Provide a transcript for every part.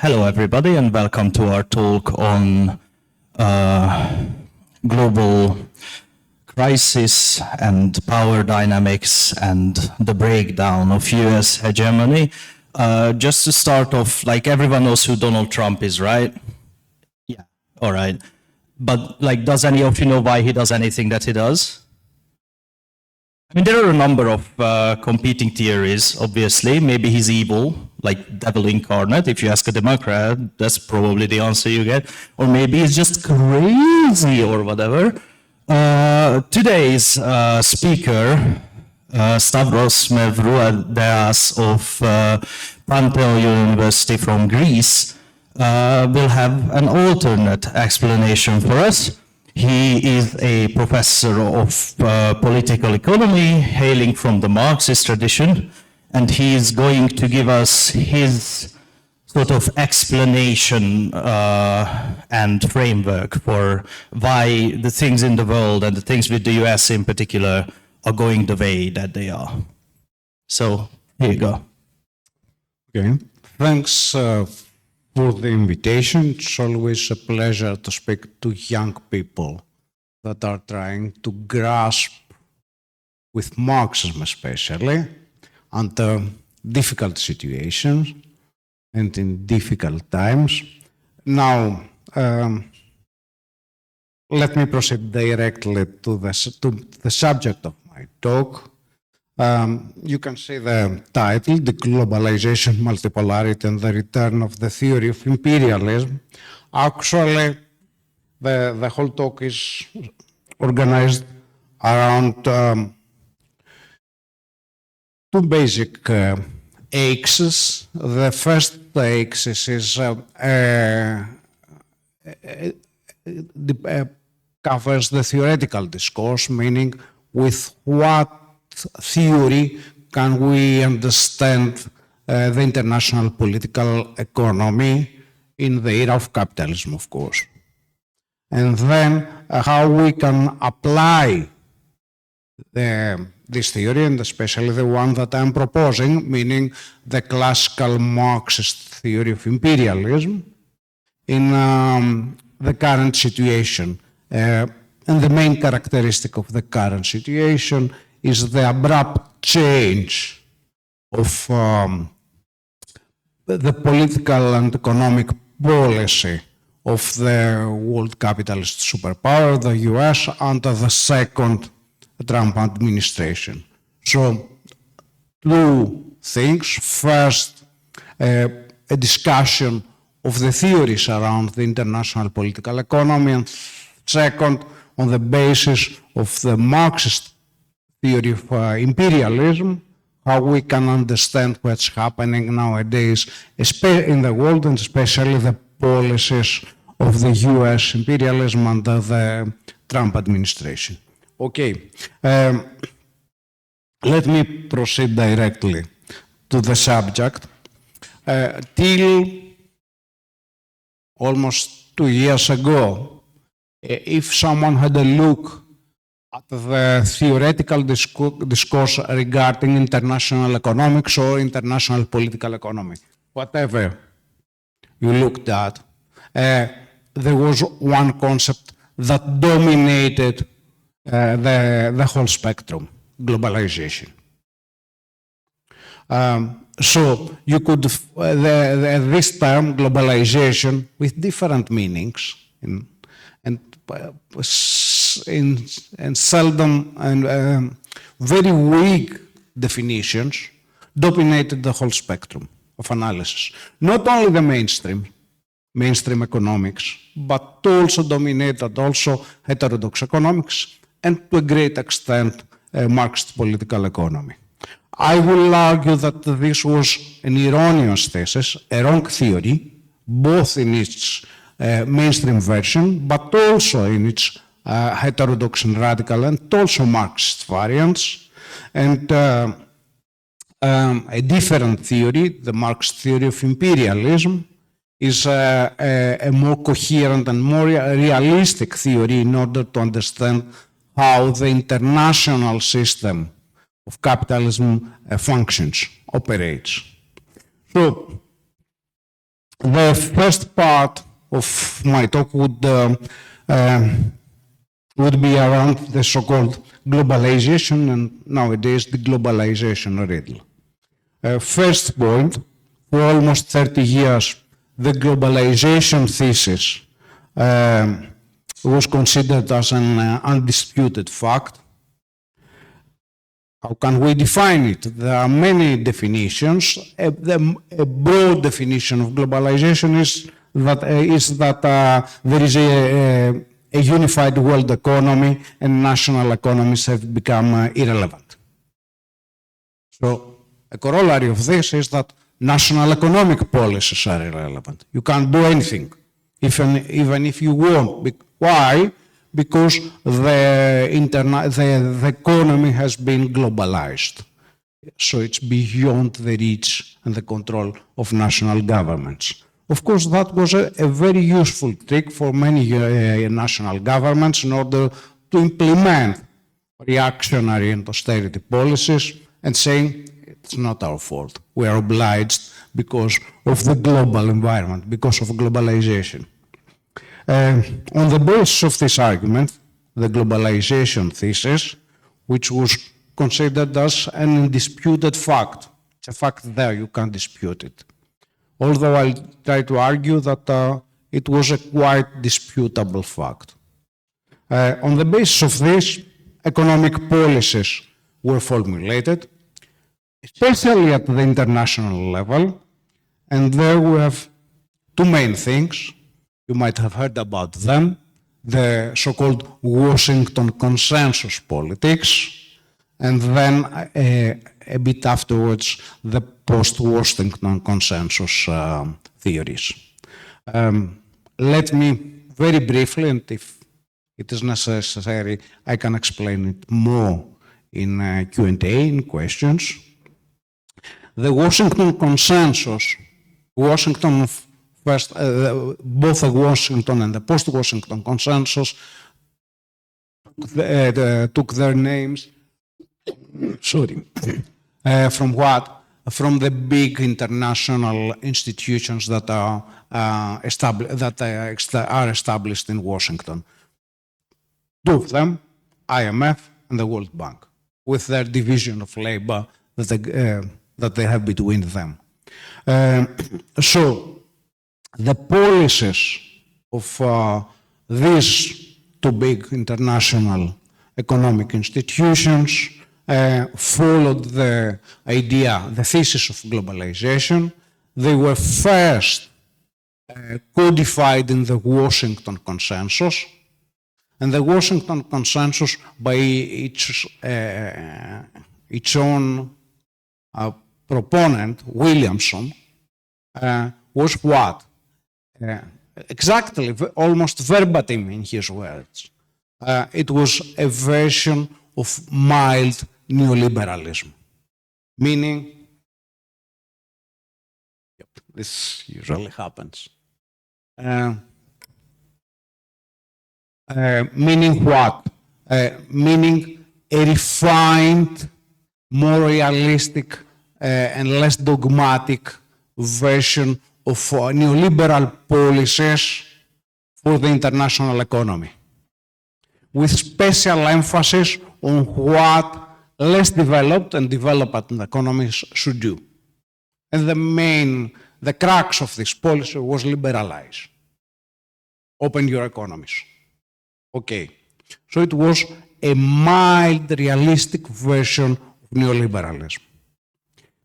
Hello everybody and welcome to our talk on global crisis and power dynamics and the breakdown of US hegemony. Just to start off, like everyone knows who Donald Trump is, right? Yeah, all right. But like, does any of you know why he does anything that he does? I mean, there are a number of competing theories, obviously. Maybe he's evil, like devil incarnate. If you ask a Democrat, that's probably the answer you get. Or maybe he's just crazy or whatever. Today's speaker, Stavros Mavroudeas of Panteion University from Greece, will have an alternate explanation for us. He is a professor of political economy, hailing from the Marxist tradition, and he is going to give us his sort of explanation and framework for why the things in the world and the things with the US in particular are going the way that they are. So, here you go. Okay, thanks for the invitation. It's always a pleasure to speak to young people that are trying to grasp, with Marxism especially, under difficult situations and in difficult times. Now, let me proceed directly to the subject of my talk. You can see the title, The Globalization, Multipolarity and the Return of the Theory of Imperialism. Actually, the whole talk is organized around two basic axes. The first axis is covers the theoretical discourse, meaning with what theory can we understand the international political economy in the era of capitalism, of course. And then how we can apply this theory, and especially the one that I'm proposing, meaning the classical Marxist theory of imperialism, in the current situation. And the main characteristic of the current situation is the abrupt change of the political and economic policy of the world capitalist superpower, the US, under the second Trump administration. So, two things. First, a discussion of the theories around the international political economy, and second, on the basis of the Marxist theory of imperialism, how we can understand what's happening nowadays in the world, and especially the policies of the US imperialism under the Trump administration. Okay, let me proceed directly to the subject. Till almost 2 years ago, if someone had a look at the theoretical discourse regarding international economics or international political economy, whatever you looked at, there was one concept that dominated the whole spectrum: globalization. So you could, this term, globalization, with different meanings and seldom and very weak definitions, dominated the whole spectrum of analysis. Not only the mainstream economics, but also dominated also heterodox economics and to a great extent Marxist political economy. I will argue that this was an erroneous thesis, a wrong theory, both in its mainstream version, but also in its heterodox and radical and also Marxist variants. And a different theory, the Marxist theory of imperialism, is a more coherent and more realistic theory in order to understand how the international system of capitalism functions, operates. So, The first part of my talk would be around the so-called globalization and nowadays the globalization riddle. First point, for almost 30 years, the globalization thesis was considered as an undisputed fact. How can we define it? There are many definitions. A broad definition of globalization is that there is a unified world economy and national economies have become irrelevant. So a corollary of this is that national economic policies are irrelevant. You can't do anything, even if you want. Why? Because the economy has been globalized. So it's beyond the reach and the control of national governments. Of course, that was a very useful trick for many national governments in order to implement reactionary and austerity policies and saying, it's not our fault. We are obliged because of the global environment, because of globalization. On the basis of this argument, the globalization thesis, which was considered as an undisputed fact, it's a fact there, you can't dispute it. Although I'll try to argue that it was a quite disputable fact. On the basis of this, economic policies were formulated, especially at the international level, and there we have two main things. You might have heard about them, the so-called Washington consensus politics, and then a bit afterwards, the post-Washington consensus theories. Let me very briefly, and if it is necessary, I can explain it more in Q&A, in questions. The Washington consensus, both the Washington and the post-Washington consensus took their names, from what? From the big international institutions that are established in Washington. Two of them, IMF and the World Bank, with their division of labor that they have between them. So the policies of these two big international economic institutions followed the idea, the thesis of globalization. They were first codified in the Washington consensus, and the Washington consensus by its own proponent, Williamson, was what? Exactly, almost verbatim in his words. It was a version of mild neoliberalism, meaning, this usually happens, meaning what? Meaning a refined, more realistic and less dogmatic version of neoliberal policies for the international economy, with special emphasis on what less developed and developed economies should do. And the crux of this policy was liberalize. Open your economies. Okay. So it was a mild, realistic version of neoliberalism.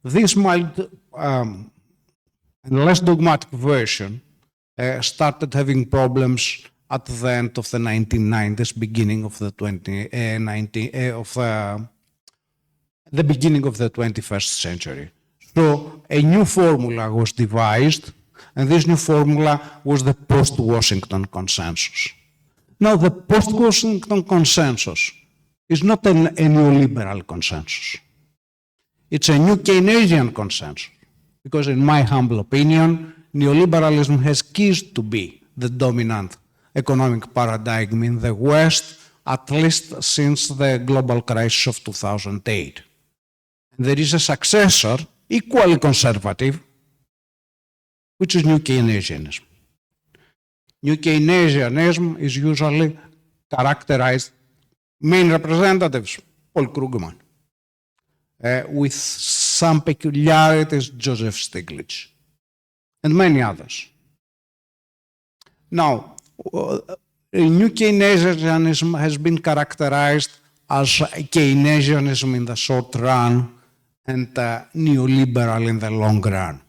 This mild and less dogmatic version started having problems at the end of the 1990s, beginning of the the beginning of the 21st century. So a new formula was devised, and this new formula was the post-Washington consensus. Now, the post-Washington consensus is not a neoliberal consensus. It's a new Keynesian consensus, because in my humble opinion, neoliberalism has ceased to be the dominant economic paradigm in the West, at least since the global crisis of 2008. And there is a successor, equally conservative, which is New Keynesianism. New Keynesianism is usually characterized, main representatives, Paul Krugman, with some peculiarities, Joseph Stiglitz, and many others. Now, New Keynesianism has been characterized as Keynesianism in the short run and neoliberal in the long run.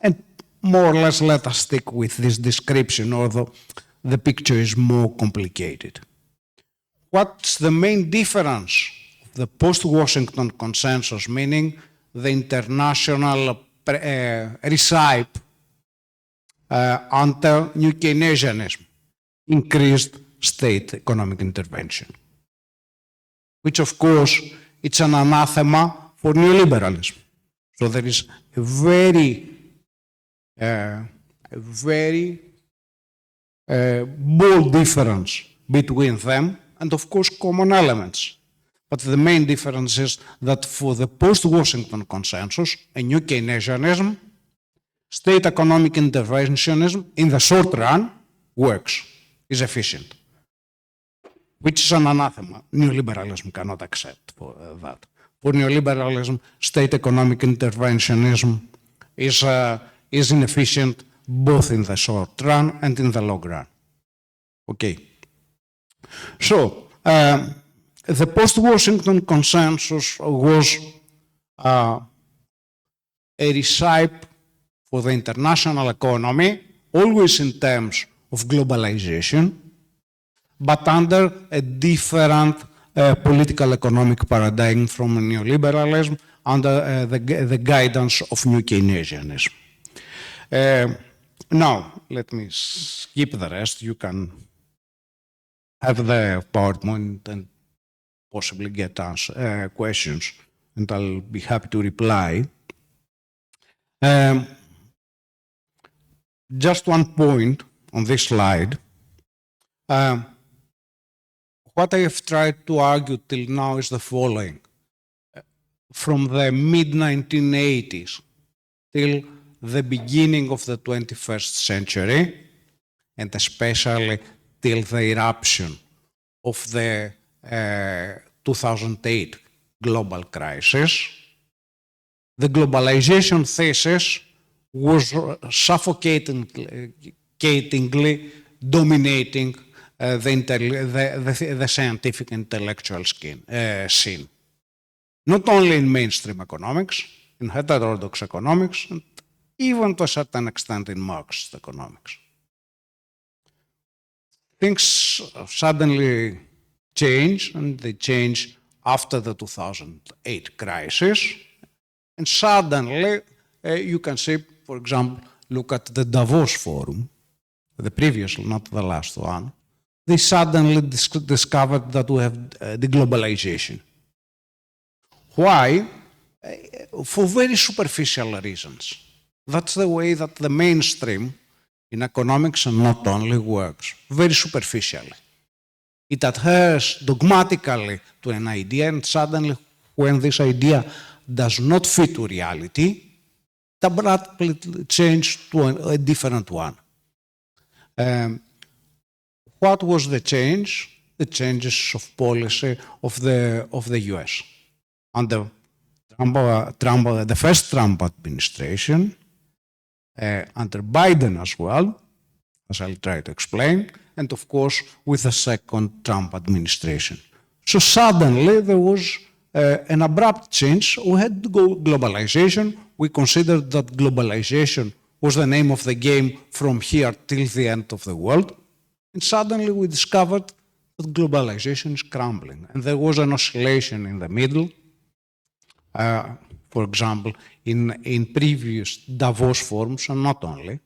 And more or less let us stick with this description, although the picture is more complicated. What's the main difference of the post-Washington consensus, meaning the international recipe under New Keynesianism? Increased state economic intervention, which of course it's an anathema for neoliberalism. So there is a very bold difference between them, and of course common elements. But the main difference is that for the post-Washington consensus, a New Keynesianism, state economic interventionism in the short run works, is efficient, which is an anathema. Neoliberalism cannot accept for that. For neoliberalism, state economic interventionism is inefficient both in the short run and in the long run. Okay. So, the post-Washington consensus was a recipe for the international economy, always in terms of globalization, but under a different political economic paradigm from neoliberalism, under the guidance of New Keynesianism. Now, let me skip the rest. You can have the PowerPoint and possibly get questions, and I'll be happy to reply. Just one point on this slide. What I have tried to argue till now is the following. From the mid-1980s till the beginning of the 21st century, and especially till the eruption of the 2008 global crisis, the globalization thesis was suffocatingly dominating the scientific intellectual scene. Not only in mainstream economics, in heterodox economics, and even to a certain extent in Marxist economics. Things suddenly change, and they change after the 2008 crisis, and suddenly you can see, for example, look at the Davos Forum, the previous, not the last one. They suddenly discovered that we have deglobalization. Why? For very superficial reasons. That's the way that the mainstream in economics and not only works, very superficially. It adheres dogmatically to an idea, and suddenly when this idea does not fit to reality, it abruptly changes to a different one. What was the change? The changes of policy of the US. Under the first Trump administration, under Biden as well, as I'll try to explain, and of course with the second Trump administration. So suddenly there was an abrupt change. We had to go globalization. We considered that globalization was the name of the game from here till the end of the world. And suddenly we discovered that globalization is crumbling. And there was an oscillation in the middle. For example, in previous Davos forums, and not only,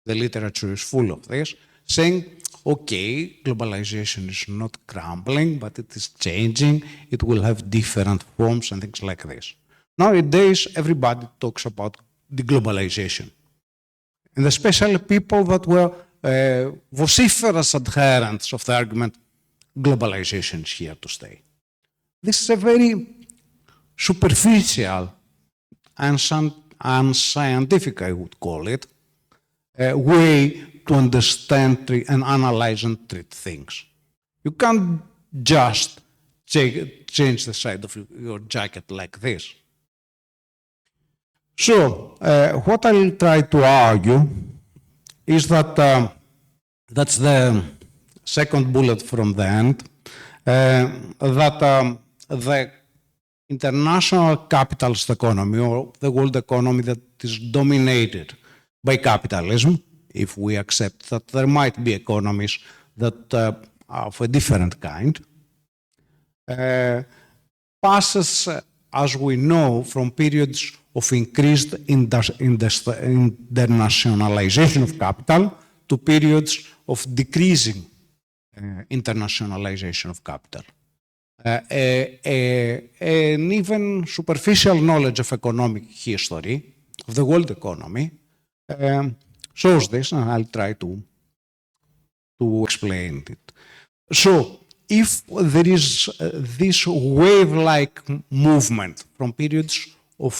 the literature is full of this, saying, okay, globalization is not crumbling, but it is changing. It will have different forms and things like this. Nowadays, everybody talks about deglobalization. And especially people that were vociferous adherents of the argument, globalization is here to stay. This is a very superficial and unscientific, I would call it, way to understand and analyze and treat things. You can't just change the side of your jacket like this. So, what I'll try to argue is that that's the second bullet from the end, that the international capitalist economy, or the world economy that is dominated by capitalism, if we accept that there might be economies that are of a different kind, passes, as we know, from periods of increased internationalization of capital to periods of decreasing internationalization of capital. An even superficial knowledge of economic history, of the world economy, shows this, and I'll try to explain it. So, if there is this wave-like movement from periods of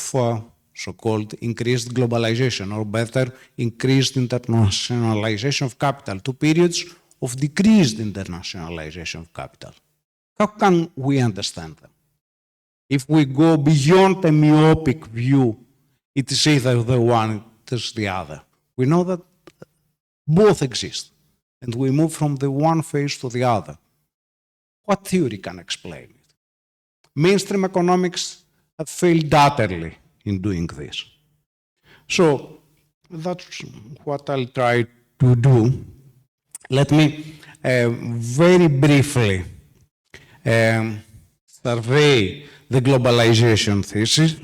so-called increased globalization, or better, increased internationalization of capital, to periods of decreased internationalization of capital, how can we understand them? If we go beyond a myopic view, it is either the one, it is the other. We know that both exist, and we move from the one phase to the other. What theory can explain it? Mainstream economics have failed utterly in doing this. So that's what I'll try to do. Let me very briefly survey the globalization thesis,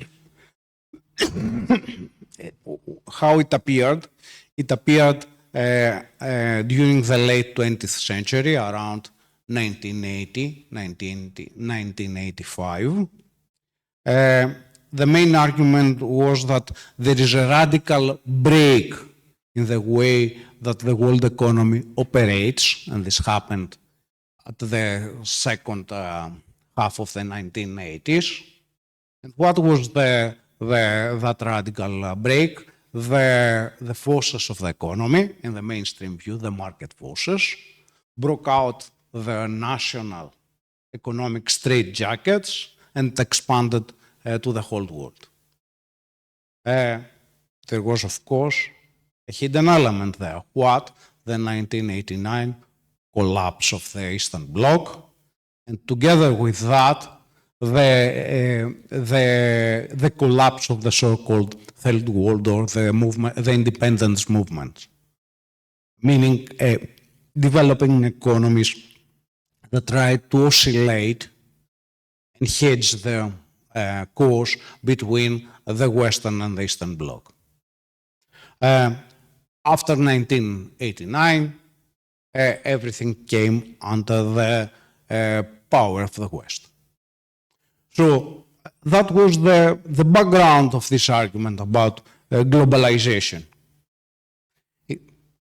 how it appeared. It appeared during the late 20th century, around 1985. The main argument was that there is a radical break in the way that the world economy operates, and this happened at the second half of the 1980s. And what was that radical break? The forces of the economy, in the mainstream view, the market forces, broke out the national economic straitjackets and expanded to the whole world. There was, of course, a hidden element there. What? The 1989 collapse of the Eastern Bloc, and together with that, the collapse of the so-called Third World, or the independence movement, meaning developing economies that try to oscillate and hedge the course between the Western and the Eastern Bloc. After 1989, everything came under the power of the West. So that was the background of this argument about globalization.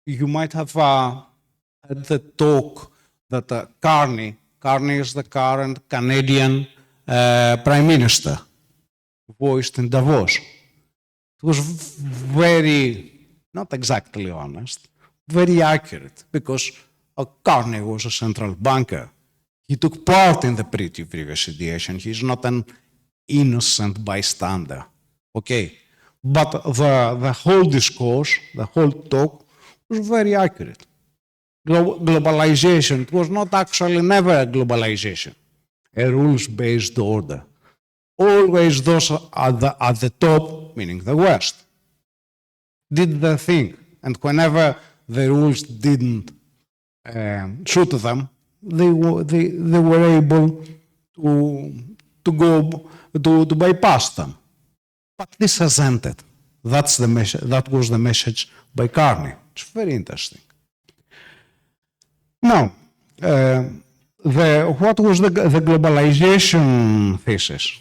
You might have had the talk that Carney is the current Canadian Prime Minister, voiced in Davos. It was very, not exactly honest, very accurate, because Carney was a central banker. He took part in the previous situation. He's not an innocent bystander, okay? But the whole discourse, the whole talk, was very accurate. Globalization, it was not actually never a globalization, a rules-based order. Always those at the top, meaning the West, did their thing. And whenever the rules didn't suit them, they were able to bypass them. But this has ended. That was the message by Carney. It's very interesting. Now, what was the globalization thesis?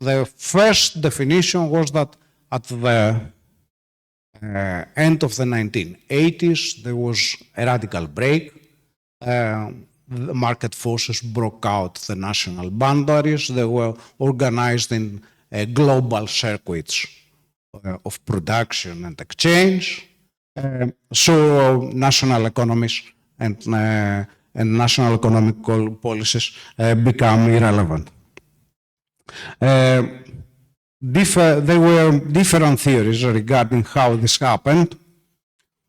The first definition was that at the end of the 1980s, there was a radical break. The market forces broke out the national boundaries. They were organized in global circuits of production and exchange. So national economies and national economic policies become irrelevant. There were different theories regarding how this happened.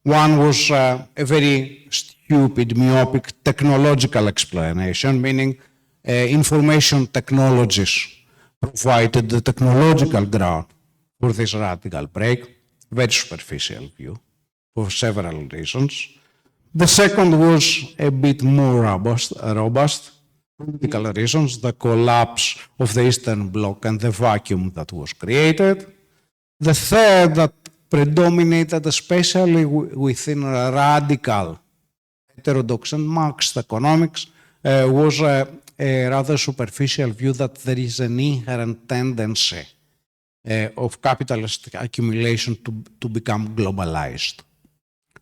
One was a very stupid, myopic technological explanation, meaning information technologies provided the technological ground for this radical break, very superficial view, for several reasons. The second was a bit more robust political reasons, the collapse of the Eastern Bloc and the vacuum that was created. The third that predominated, especially within radical heterodox and Marxist economics, was a rather superficial view that there is an inherent tendency of capitalist accumulation to become globalized.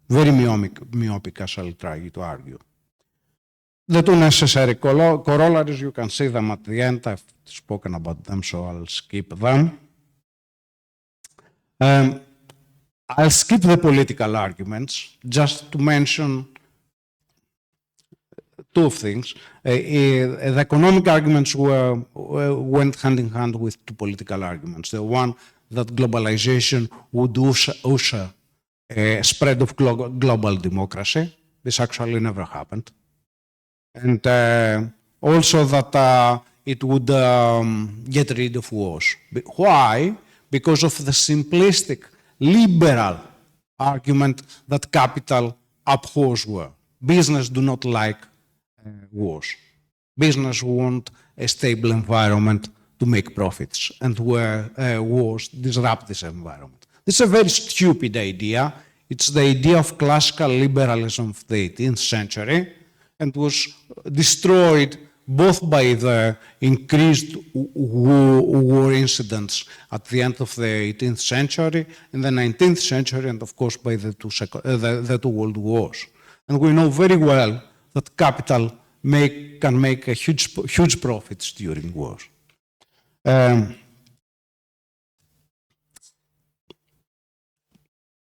Very myopic, as I'll try to argue. The two necessary corollaries, you can see them at the end. I've spoken about them, so I'll skip them. I'll skip the political arguments, just to mention two things. The economic arguments went hand in hand with two political arguments. The one that globalization would usher a spread of global democracy. This actually never happened. And also that it would get rid of wars. Why? Because of the simplistic, liberal argument that capital abhors war. Business do not like wars. Business want a stable environment to make profits, and where wars disrupt this environment. This is a very stupid idea. It's the idea of classical liberalism of the 18th century, and was destroyed both by the increased war incidents at the end of the 18th century, in the 19th century, and of course by the two world wars. And we know very well that capital can make a huge profits during wars.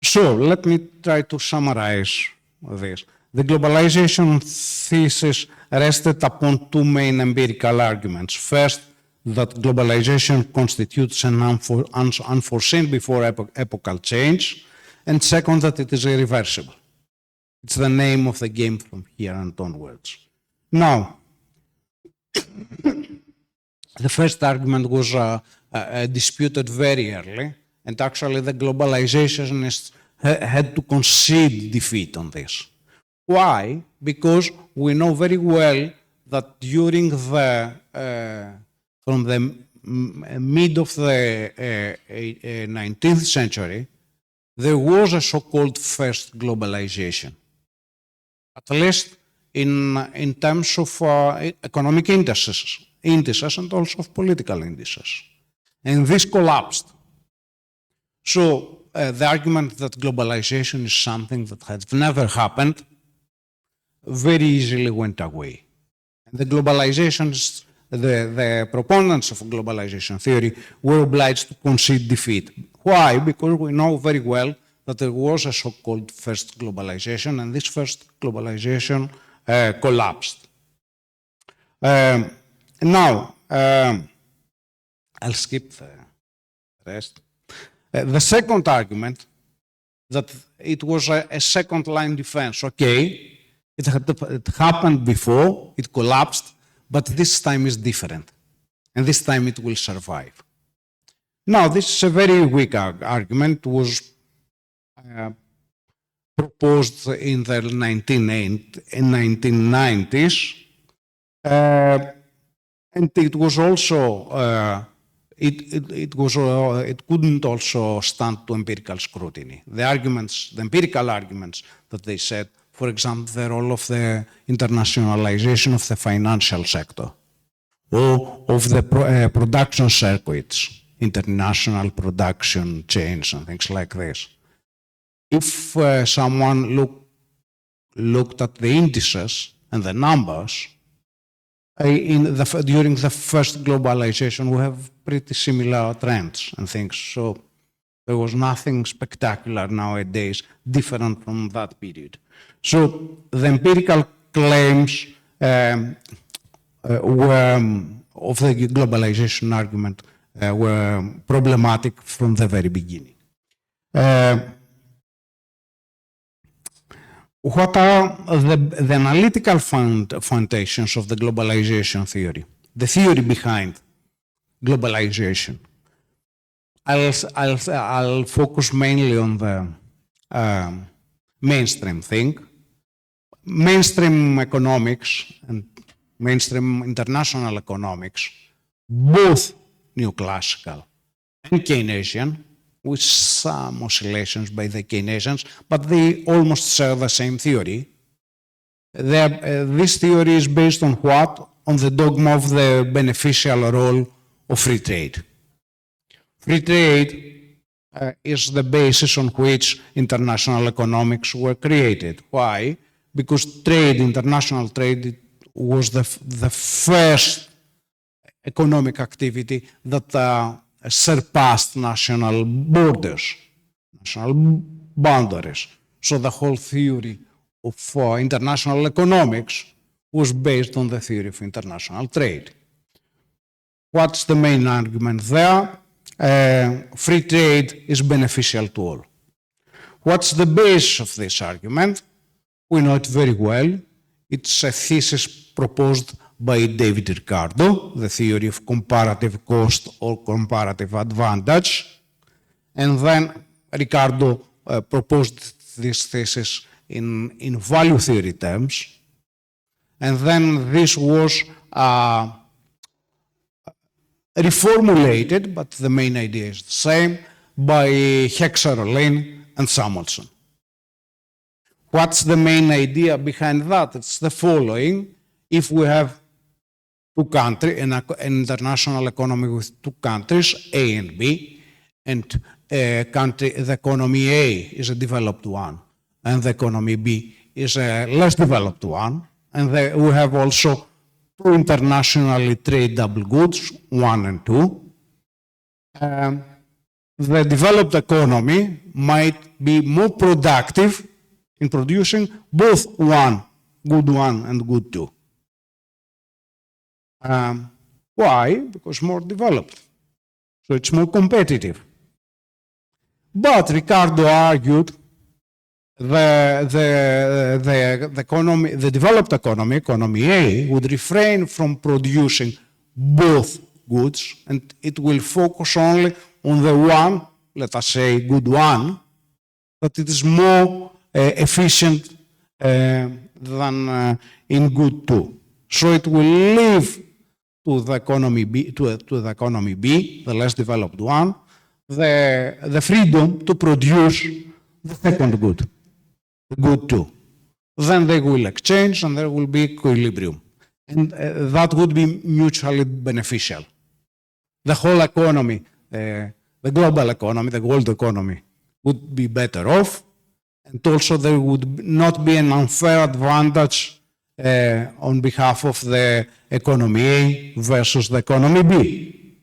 So let me try to summarize this. The globalization thesis rested upon two main empirical arguments. First, that globalization constitutes an unforeseen before epochal change, and second, that it is irreversible. It's the name of the game from here and onwards. Now, the first argument was disputed very early, and actually the globalizationists had to concede defeat on this. Why? Because we know very well that during from the mid of the 19th century, there was a so-called first globalization, at least in terms of economic indices and also of political indices. And this collapsed. So the argument that globalization is something that has never happened very easily went away. And the globalizations, the proponents of globalization theory were obliged to concede defeat. Why? Because we know very well that there was a so-called first globalization, and this first globalization collapsed. Now, I'll skip the rest. The second argument, that it was a second-line defense. Okay, it happened before, it collapsed, but this time is different, and this time it will survive. Now, this is a very weak argument. It was proposed in the 1990s, and it was also it couldn't also stand to empirical scrutiny. The empirical arguments that they said, for example, the role of the internationalization of the financial sector, or of the production circuits, international production chains and things like this. If someone looked at the indices and the numbers, during the first globalization, we have pretty similar trends and things. So There was nothing spectacular nowadays different from that period. So the empirical claims were, of the globalization argument were problematic from the very beginning. What are the analytical foundations of the globalization theory? The theory behind globalization. I'll focus mainly on the mainstream thing. Mainstream economics and mainstream international economics, both neoclassical and Keynesian, with some oscillations by the Keynesians, but they almost share the same theory. This theory is based on what? On the dogma of the beneficial role of free trade. Free trade is the basis on which international economics were created. Why? Because trade, international trade, was the first economic activity that surpassed national borders, national boundaries. So the whole theory of international economics was based on the theory of international trade. What's the main argument there? Free trade is beneficial to all. What's the basis of this argument? We know it very well. It's a thesis proposed by David Ricardo, the theory of comparative cost or comparative advantage. And then Ricardo proposed this thesis in value theory terms. And then this was reformulated, but the main idea is the same, by Hexer-Ollin and Samuelson. What's the main idea behind that? It's the following. If we have two countries, an international economy with two countries, A and B, and the economy A is a developed one, and the economy B is a less developed one, and we have also two internationally tradable goods, 1 and 2. The developed economy might be more productive in producing both good one and good two. Why? Because more developed. So it's more competitive. But Ricardo argued the developed economy, economy A, would refrain from producing both goods, and it will focus only on the one, let us say good one, but it is more efficient than in good two. So it will leave to the economy B, the less developed one, the freedom to produce the second good, the good two. Then they will exchange and there will be equilibrium. And that would be mutually beneficial. The whole economy, the global economy, the world economy would be better off. And also there would not be an unfair advantage on behalf of the economy A versus the economy B.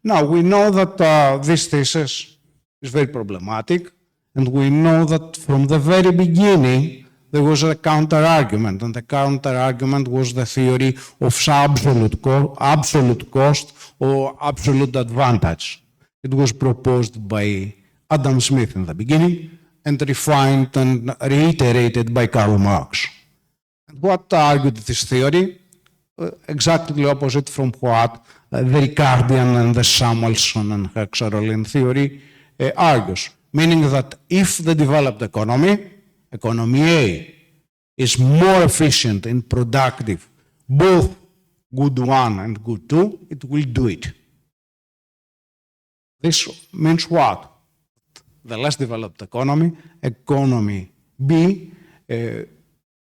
Now, we know that this thesis is very problematic, and we know that from the very beginning there was a counter-argument, and the counter-argument was the theory of absolute cost or absolute advantage. It was proposed by Adam Smith in the beginning and refined and reiterated by Karl Marx. And what argued this theory? Exactly opposite from what the Ricardian and the Samuelson and Hexer-Ollin theory argues, meaning that if the developed economy, economy A, is more efficient and productive, both good one and good two, it will do it. This means what? The less developed economy, economy B,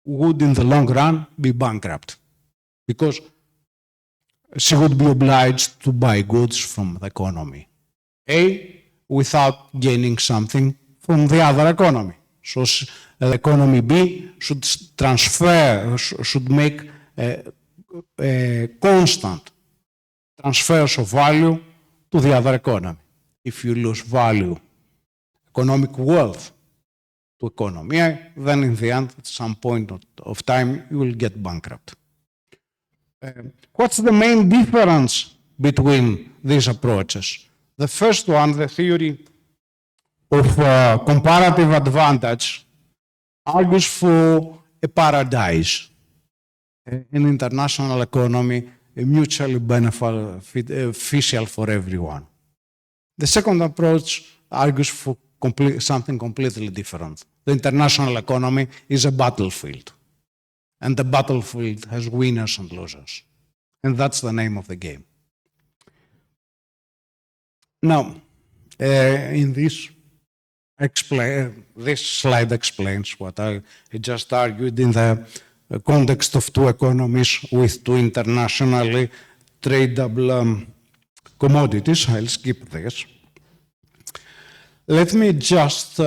would in the long run be bankrupt because she would be obliged to buy goods from the economy A without gaining something from the other economy. So the economy B should make constant transfers of value to the other economy. if you lose value, economic wealth to economy, then in the end, at some point of time, you will get bankrupt. What's the main difference between these approaches? The first one, the theory of comparative advantage, argues for a paradise, an international economy, mutually beneficial for everyone. The second approach argues for something completely different. The international economy is a battlefield, and the battlefield has winners and losers, and that's the name of the game. Now, in this slide explains what I just argued in the context of two economies with two internationally tradable commodities. I'll skip this. Let me just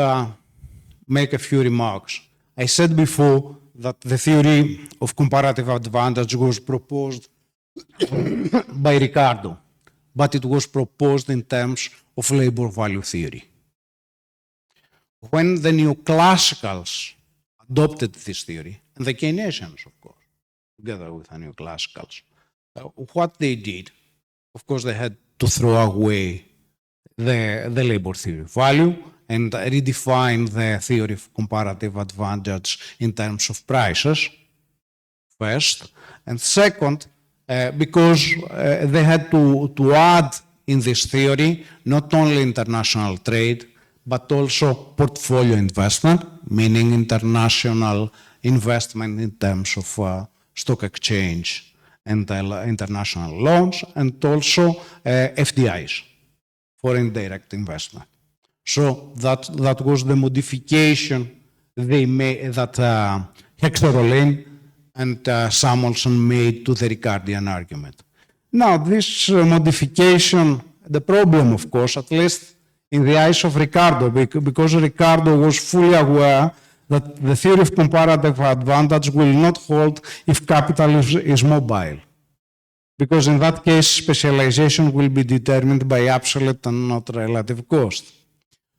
make a few remarks. I said before that the theory of comparative advantage was proposed by Ricardo, but it was proposed in terms of labor value theory. When the neoclassicals adopted this theory, and the Keynesians, of course, together with the neoclassicals, what they did, of course, they had to throw away the labor theory value and redefine the theory of comparative advantage in terms of prices, first. And second, because they had to add in this theory not only international trade, but also portfolio investment, meaning international investment in terms of stock exchange and international loans, and also FDIs, foreign direct investment. So that was the modification they made, that Hector Rollin and Samuelson made to the Ricardian argument. Now, this modification, the problem, of course, at least in the eyes of Ricardo, because Ricardo was fully aware that the theory of comparative advantage will not hold if capital is mobile. Because in that case, specialization will be determined by absolute and not relative cost.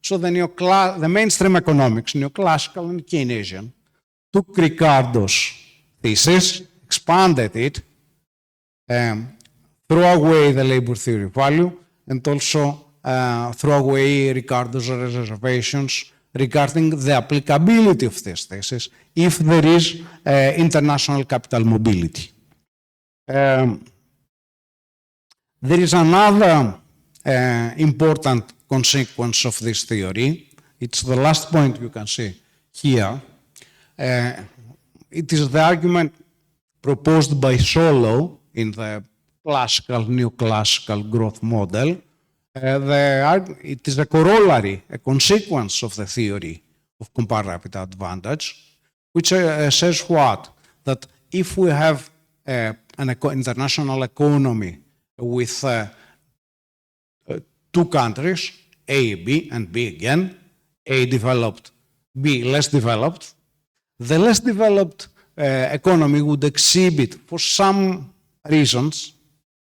So the mainstream economics, neoclassical and Keynesian, took Ricardo's thesis, expanded it, threw away the labor theory value, and also throw away Ricardo's reservations regarding the applicability of this thesis if there is international capital mobility. There is another important consequence of this theory. It's the last point you can see here. It is the argument proposed by Solow in the classical, neoclassical growth model. It is a corollary, a consequence of the theory of comparative advantage, which says what? That if we have an international economy with two countries, A, B, and B again, A developed, B less developed, the less developed economy would exhibit, for some reasons,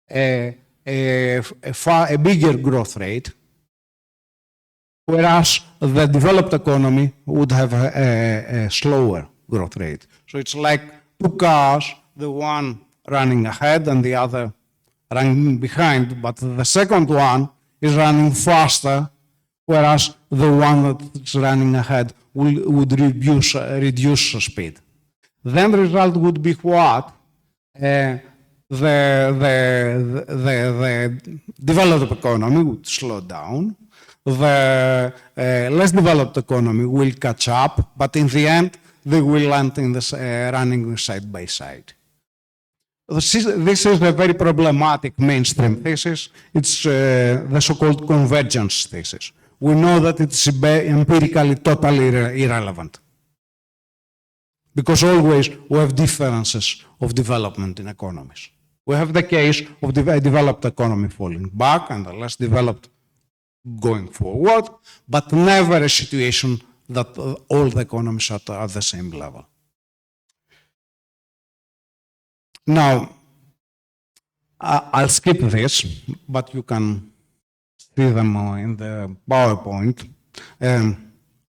a bigger growth rate, whereas the developed economy would have a slower growth rate. So it's like two cars, the one running ahead and the other running behind, but the second one is running faster, whereas the one that's running ahead would reduce speed. Then the result would be what? The developed economy would slow down. The less developed economy will catch up, but in the end, they will land in running side by side. This is a very problematic mainstream thesis. It's the so-called convergence thesis. We know that it's empirically totally irrelevant, because always we have differences of development in economies. We have the case of a developed economy falling back and a less developed going forward, but never a situation that all the economies are at the same level. Now, I'll skip this, but you can see them in the PowerPoint,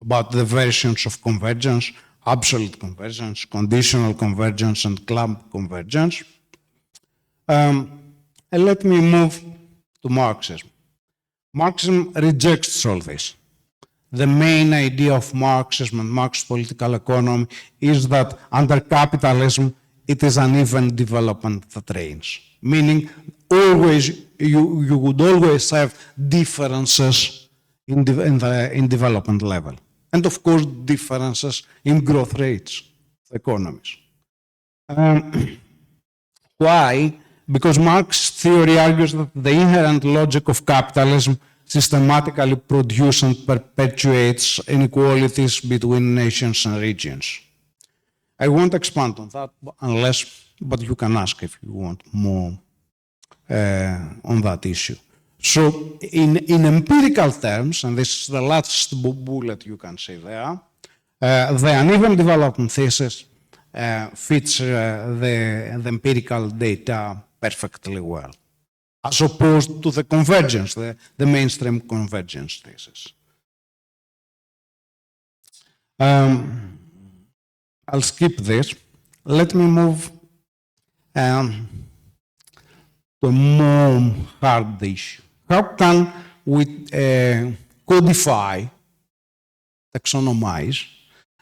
about the versions of convergence, absolute convergence, conditional convergence, and clump convergence. And let me move to Marxism. Marxism rejects all this. The main idea of Marxism and Marxist political economy is that under capitalism, it is uneven development that reigns, meaning always you would always have differences in development level, and of course differences in growth rates of economies. Why? Because Marx's theory argues that the inherent logic of capitalism systematically produces and perpetuates inequalities between nations and regions. I won't expand on that but you can ask if you want more on that issue. So in empirical terms, and this is the last bullet you can see there, the uneven development thesis fits the empirical data perfectly well, as opposed to the convergence, the mainstream convergence thesis. I'll skip this. Let me move to a more hard issue. How can we codify, taxonomize,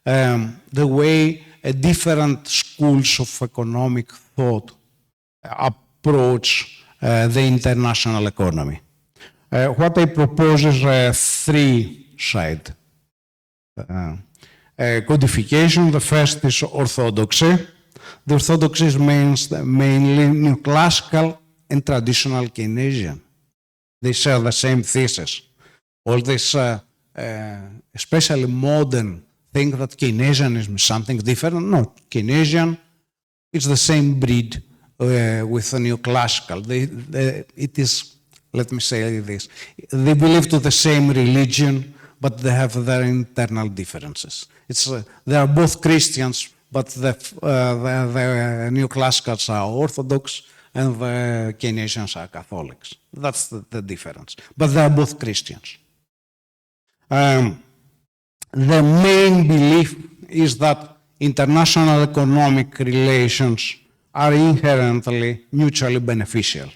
the way different schools of economic thought approach the international economy? What I propose is a three-side codification. The first is orthodoxy. The orthodoxy is mainly neoclassical and traditional Keynesian. They share the same thesis. All this, especially modern, think that Keynesianism is something different. No, Keynesian is the same breed with the neoclassical. It is, let me say this, they believe to the same religion, but they have their internal differences. They are both Christians, but the neoclassicals are Orthodox and the Keynesians are Catholics. That's the difference. But they are both Christians. The main belief is that international economic relations are inherently mutually beneficial.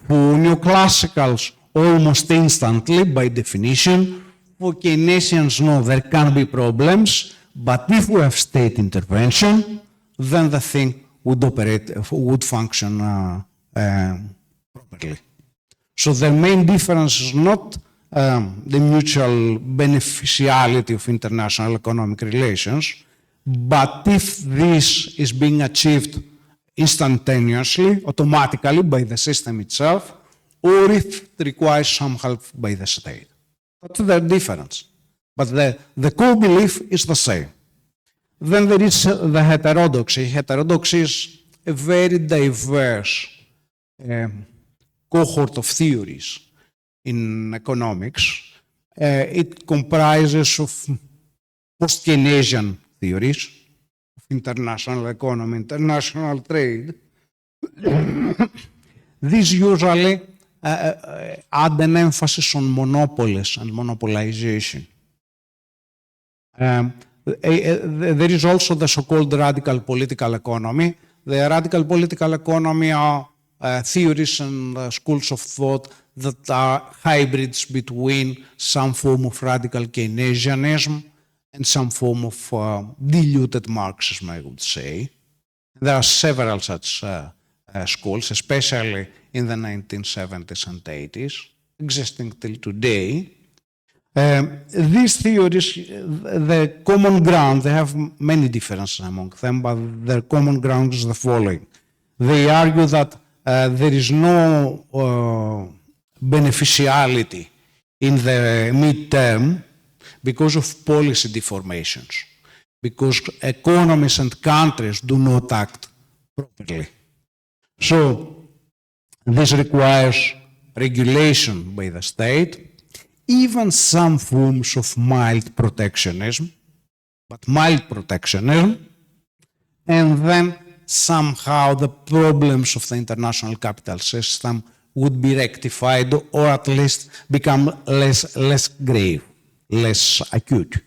For neoclassicals, almost instantly, by definition. For Keynesians, no, there can be problems, but if we have state intervention, then the thing would function properly. So the main difference is not the mutual beneficiality of international economic relations, but if this is being achieved instantaneously, automatically by the system itself, or if it requires some help by the state. That's the difference. But the core belief is the same. Then there is the heterodoxy. Heterodoxy is a very diverse cohort of theories in economics. It comprises of post-Keynesian theories of international economy, international trade. These usually add an emphasis on monopolies and monopolization. There is also the so-called radical political economy. The radical political economy are theories and schools of thought that are hybrids between some form of radical Keynesianism and some form of diluted Marxism, I would say. There are several such schools, especially in the 1970s and 80s, existing till today. These theories, the common ground, they have many differences among them, but their common ground is the following. They argue that there is no beneficiality in the mid-term because of policy deformations, because economies and countries do not act properly. So this requires regulation by the state, even some forms of mild protectionism, but mild protectionism, and then somehow the problems of the international capital system would be rectified or at least become less grave, less acute.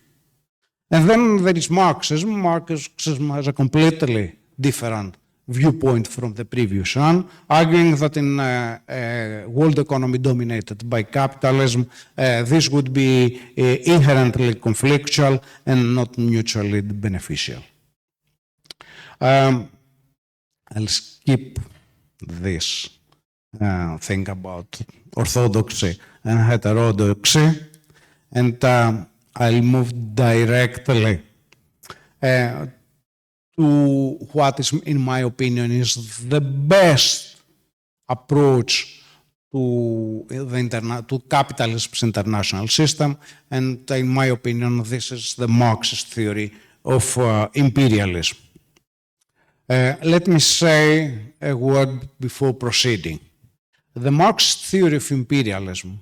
And then there is Marxism. Marxism has a completely different viewpoint from the previous one, arguing that in a world economy dominated by capitalism, this would be inherently conflictual and not mutually beneficial. I'll skip this thing about orthodoxy and heterodoxy, and I'll move directly to what is, in my opinion, is the best approach to capitalism's international system, and in my opinion, this is the Marxist theory of imperialism. Let me say a word before proceeding. The Marxist theory of imperialism,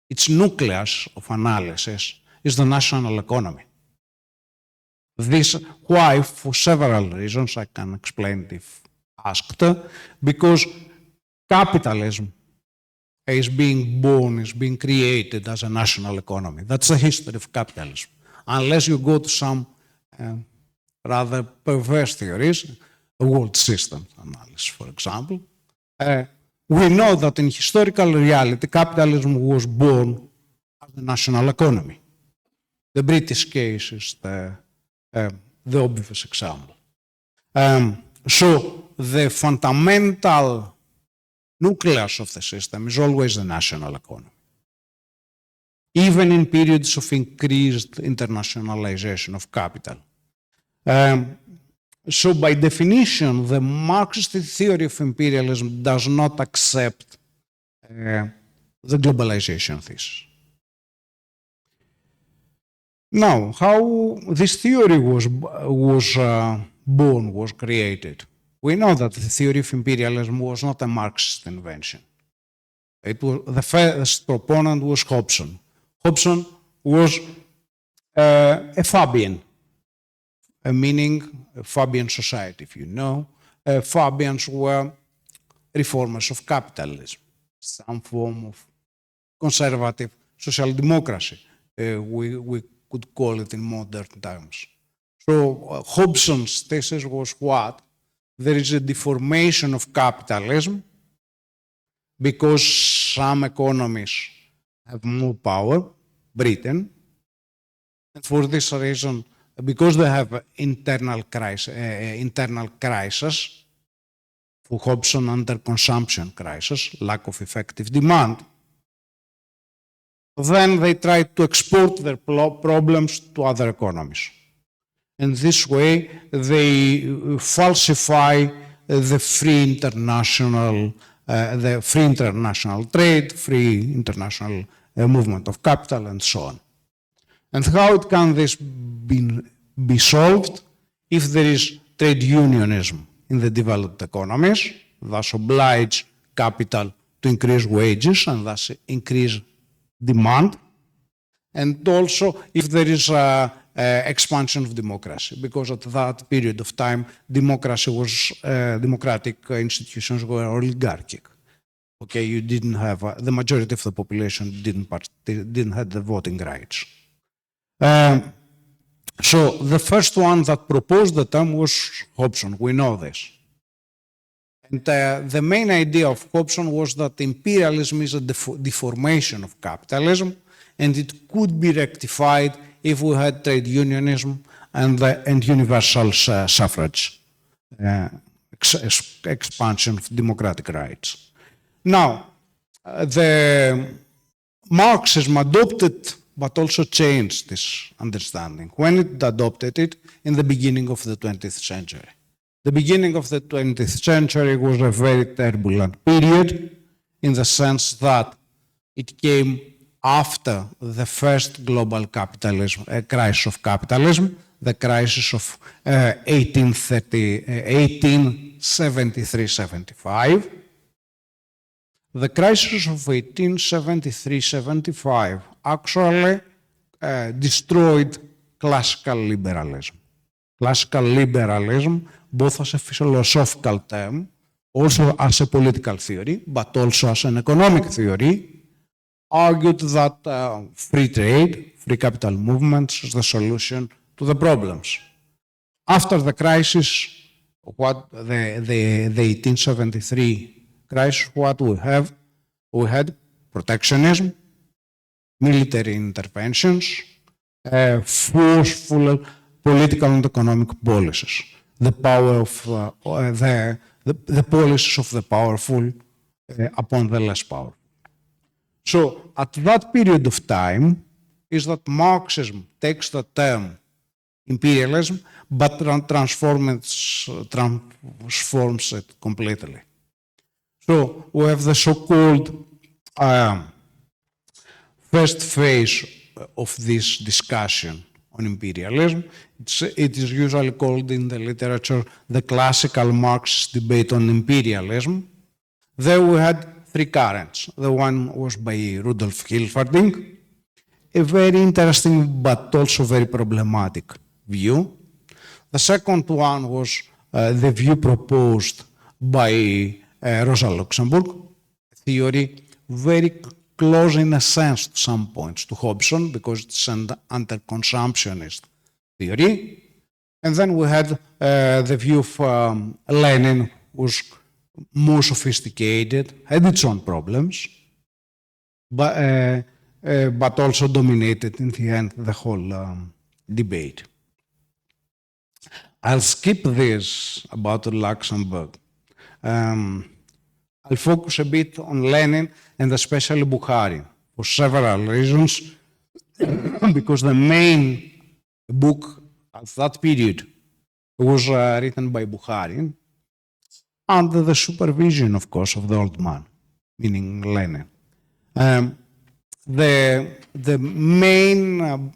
its nucleus of analysis, is the national economy. This, why, for several reasons, I can explain if asked, because capitalism is being born, is being created as a national economy. That's the history of capitalism. Unless you go to some rather perverse theories, a world system analysis, for example, we know that in historical reality, capitalism was born as a national economy. The British case is the obvious example. So the fundamental nucleus of the system is always the national economy. Even in periods of increased internationalization of capital. So by definition, the Marxist theory of imperialism does not accept the globalization thesis. Now, how this theory was born, was created. We know that the theory of imperialism was not a Marxist invention. It was, the first proponent was Hobson. Hobson was a Fabian, meaning a Fabian society, if you know. Fabians were reformers of capitalism, some form of conservative social democracy. We could call it in modern terms. So Hobson's thesis was what? There is a deformation of capitalism because some economies have more power, Britain, and for this reason, because they have internal crisis, for Hobson under consumption crisis, lack of effective demand, then they try to export their problems to other economies. And this way, they falsify the free international trade, free international movement of capital, and so on. And how can this be solved? If there is trade unionism in the developed economies, thus oblige capital to increase wages and thus increase demand, and also if there is expansion of democracy, because at that period of time, democracy was, democratic institutions were oligarchic. Okay, you didn't have, the majority of the population didn't have the voting rights. So the first one that proposed the term was Hobson, we know this. And the main idea of Hobson was that imperialism is a deformation of capitalism, and it could be rectified if we had trade unionism and universal suffrage, expansion of democratic rights. Now, the Marxism adopted but also changed this understanding when it adopted it in the beginning of the 20th century. The beginning of the 20th century was a very turbulent period in the sense that it came after the first global capitalism, crisis of capitalism, the crisis of 1873-75. The crisis of 1873-75 actually destroyed classical liberalism. Classical liberalism, both as a philosophical term, also as a political theory, but also as an economic theory, argued that free trade, free capital movements is the solution to the problems. After the crisis, what the 1873 crisis, what we had protectionism, military interventions, forceful political and economic policies, the power of the policies of the powerful upon the less powerful. So at that period of time is that Marxism takes the term imperialism but transforms it completely. So we have the so-called first phase of this discussion on imperialism. It is usually called in the literature the classical Marxist debate on imperialism. There we had three currents. The one was by Rudolf Hilferding, a very interesting but also very problematic view. The second one was the view proposed by Rosa Luxemburg, a theory very close in a sense to some points to Hobson because it's an anti-consumptionist theory. And then we had the view of Lenin, who was more sophisticated, had its own problems, but also dominated in the end the whole debate. I'll skip this about Luxemburg. I'll focus a bit on Lenin and especially Bukharin for several reasons, because the main book at that period was written by Bukharin under the supervision, of course, of the old man, meaning Lenin. The main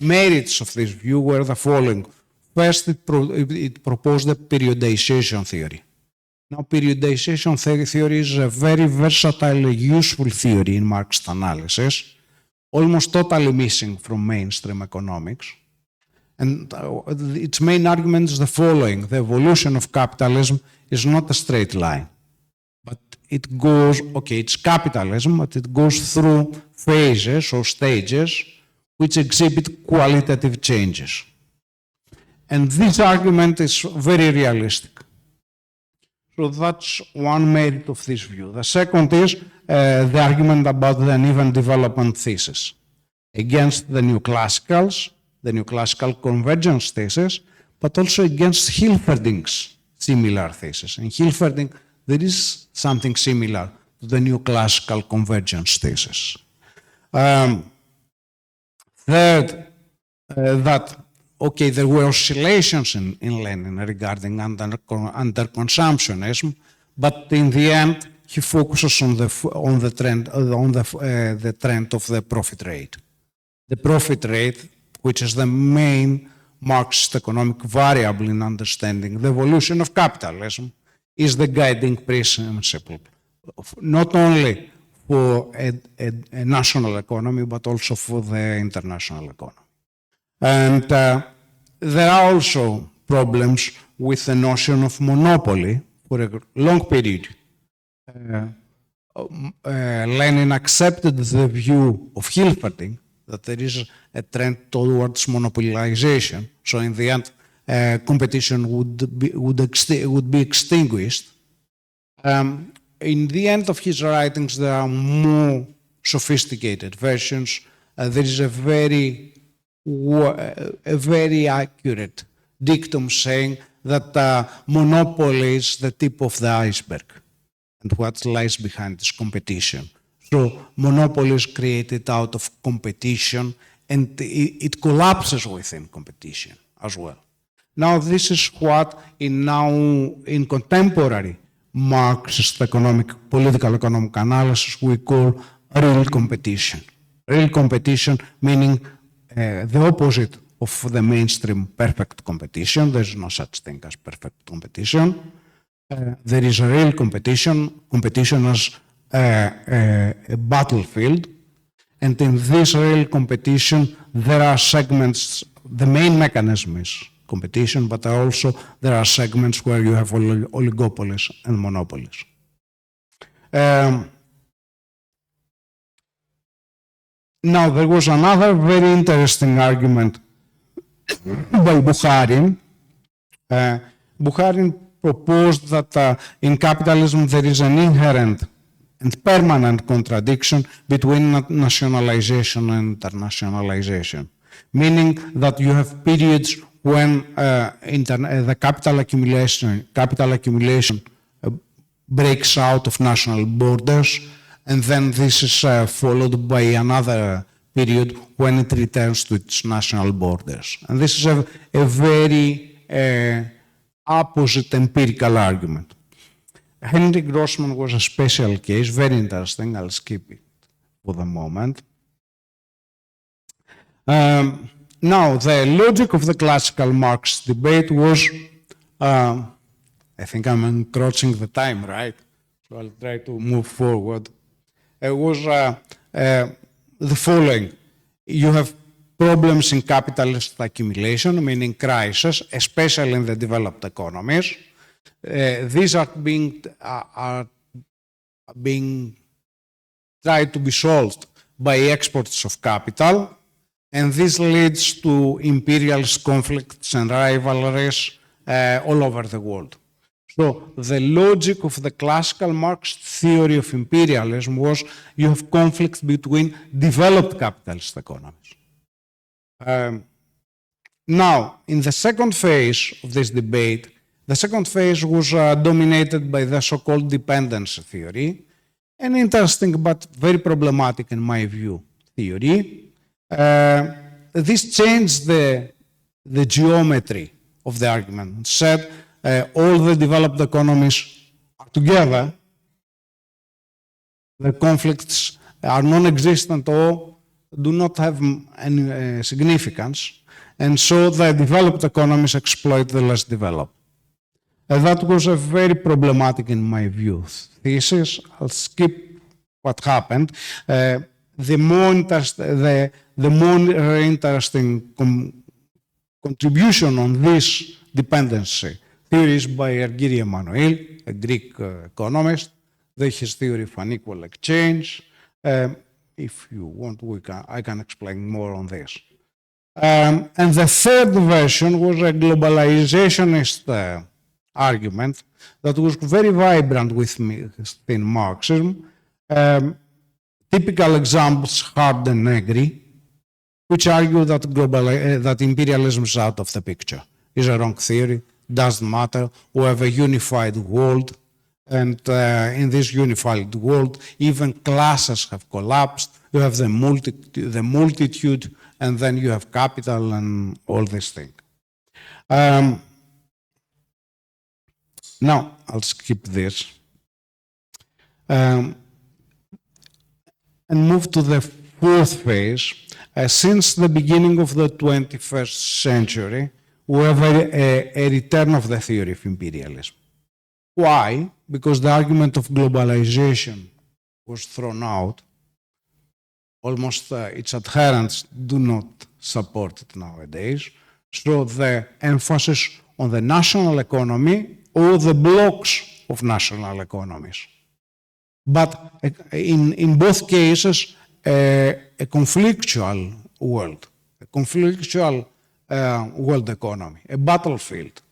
merits of this view were the following. First, it proposed a periodization theory. Now, periodization theory is a very versatile, useful theory in Marxist analysis, almost totally missing from mainstream economics. And its main argument is the following. The evolution of capitalism is not a straight line, but it goes, okay, it's capitalism, but it goes through phases or stages which exhibit qualitative changes. And this argument is very realistic. So that's one merit of this view. The second is the argument about the uneven development thesis against the new classicals, the new classical convergence thesis, but also against Hilferding's similar thesis. In Hilferding, there is something similar to the new classical convergence thesis. Third, that okay, there were oscillations in Lenin regarding underconsumptionism, but in the end, he focuses on the trend of the profit rate. The profit rate, which is the main Marxist economic variable in understanding the evolution of capitalism, is the guiding principle, not only for a national economy, but also for the international economy. And there are also problems with the notion of monopoly for a long period. Lenin accepted the view of Hilferding that there is a trend towards monopolization. So in the end, competition would be extinguished. In the end of his writings, there are more sophisticated versions. There is a very accurate dictum saying that monopoly is the tip of the iceberg and what lies behind is competition. So monopoly is created out of competition and it collapses within competition as well. Now this is what in contemporary Marxist political economic analysis we call real competition. Real competition meaning the opposite of the mainstream perfect competition. There is no such thing as perfect competition. There is a real competition as a battlefield. And in this real competition, there are segments, the main mechanism is competition, but also there are segments where you have oligopolies and monopolies. Now, there was another very interesting argument by Bukharin. Bukharin proposed that in capitalism there is an inherent and permanent contradiction between nationalization and internationalization, meaning that you have periods when the capital accumulation breaks out of national borders, and then this is followed by another period when it returns to its national borders. And this is a very opposite empirical argument. Henry Grossman was a special case, very interesting. I'll skip it for the moment. Now, the logic of the classical Marxist debate was, I think I'm encroaching the time, right? So I'll try to move forward. It was the following. You have problems in capitalist accumulation, meaning crises, especially in the developed economies. These are being tried to be solved by exports of capital, and this leads to imperialist conflicts and rivalries all over the world. So the logic of the classical Marxist theory of imperialism was you have conflicts between developed capitalist economies. Now, in the second phase of this debate, the second phase was dominated by the so-called dependency theory, an interesting but very problematic, in my view, theory. This changed the geometry of the argument. It said all the developed economies are together, the conflicts are non-existent or do not have any significance, and so the developed economies exploit the less developed. That was a very problematic, in my view, thesis. I'll skip what happened. The more interesting contribution on this dependency theory is by Argyri Emmanuel, a Greek economist. His theory of unequal exchange. If you want, I can explain more on this. And the third version was a globalizationist argument that was very vibrant within Marxism. Typical examples, Hard and Negri, which argue that imperialism is out of the picture. It's a wrong theory, doesn't matter. We have a unified world, and in this unified world, even classes have collapsed. You have the multitude, and then you have capital and all these things. Now, I'll skip this and move to the fourth phase. Since the beginning of the 21st century, we have a return of the theory of imperialism. Why? Because the argument of globalization was thrown out. Almost its adherents do not support it nowadays. So the emphasis on the national economy or the blocks of national economies. But in both cases, a conflictual world, a conflictual world economy, a battlefield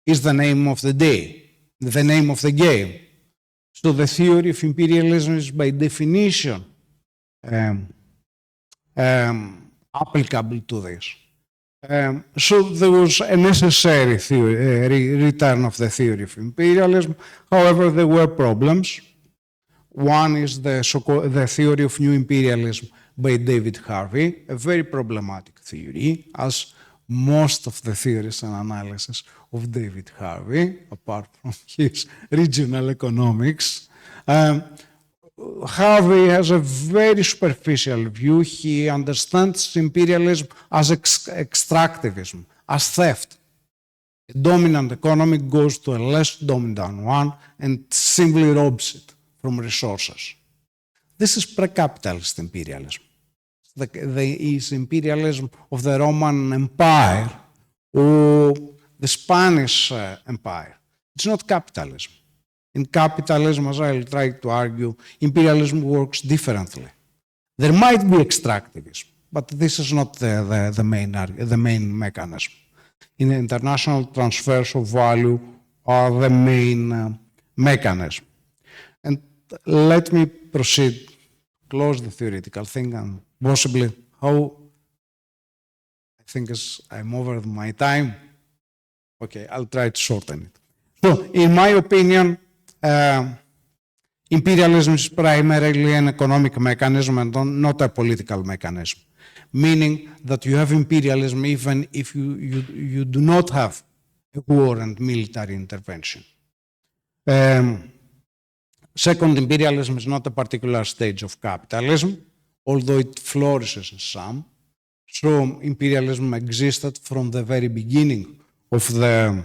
is the name of the day, the name of the game. So the theory of imperialism is by definition applicable to this. So there was a necessary return of the theory of imperialism. However, there were problems. One is the theory of new imperialism by David Harvey, a very problematic theory, as most of the theories and analysis of David Harvey, apart from his regional economics. Harvey has a very superficial view. He understands imperialism as extractivism, as theft. A dominant economy goes to a less dominant one and simply robs it from resources. This is pre-capitalist imperialism. is imperialism of the Roman Empire or the Spanish Empire. It's not capitalism. In capitalism, as I'll try to argue, imperialism works differently. There might be extractivism, but this is not the main mechanism. In international transfers of value are the main mechanism. And let me proceed, close the theoretical thing, and possibly how, I think I'm over my time. Okay, I'll try to shorten it. So, in my opinion, imperialism is primarily an economic mechanism and not a political mechanism, meaning that you have imperialism even if you do not have a war and military intervention. Second, imperialism is not a particular stage of capitalism, although it flourishes in some. So imperialism existed from the very beginning of the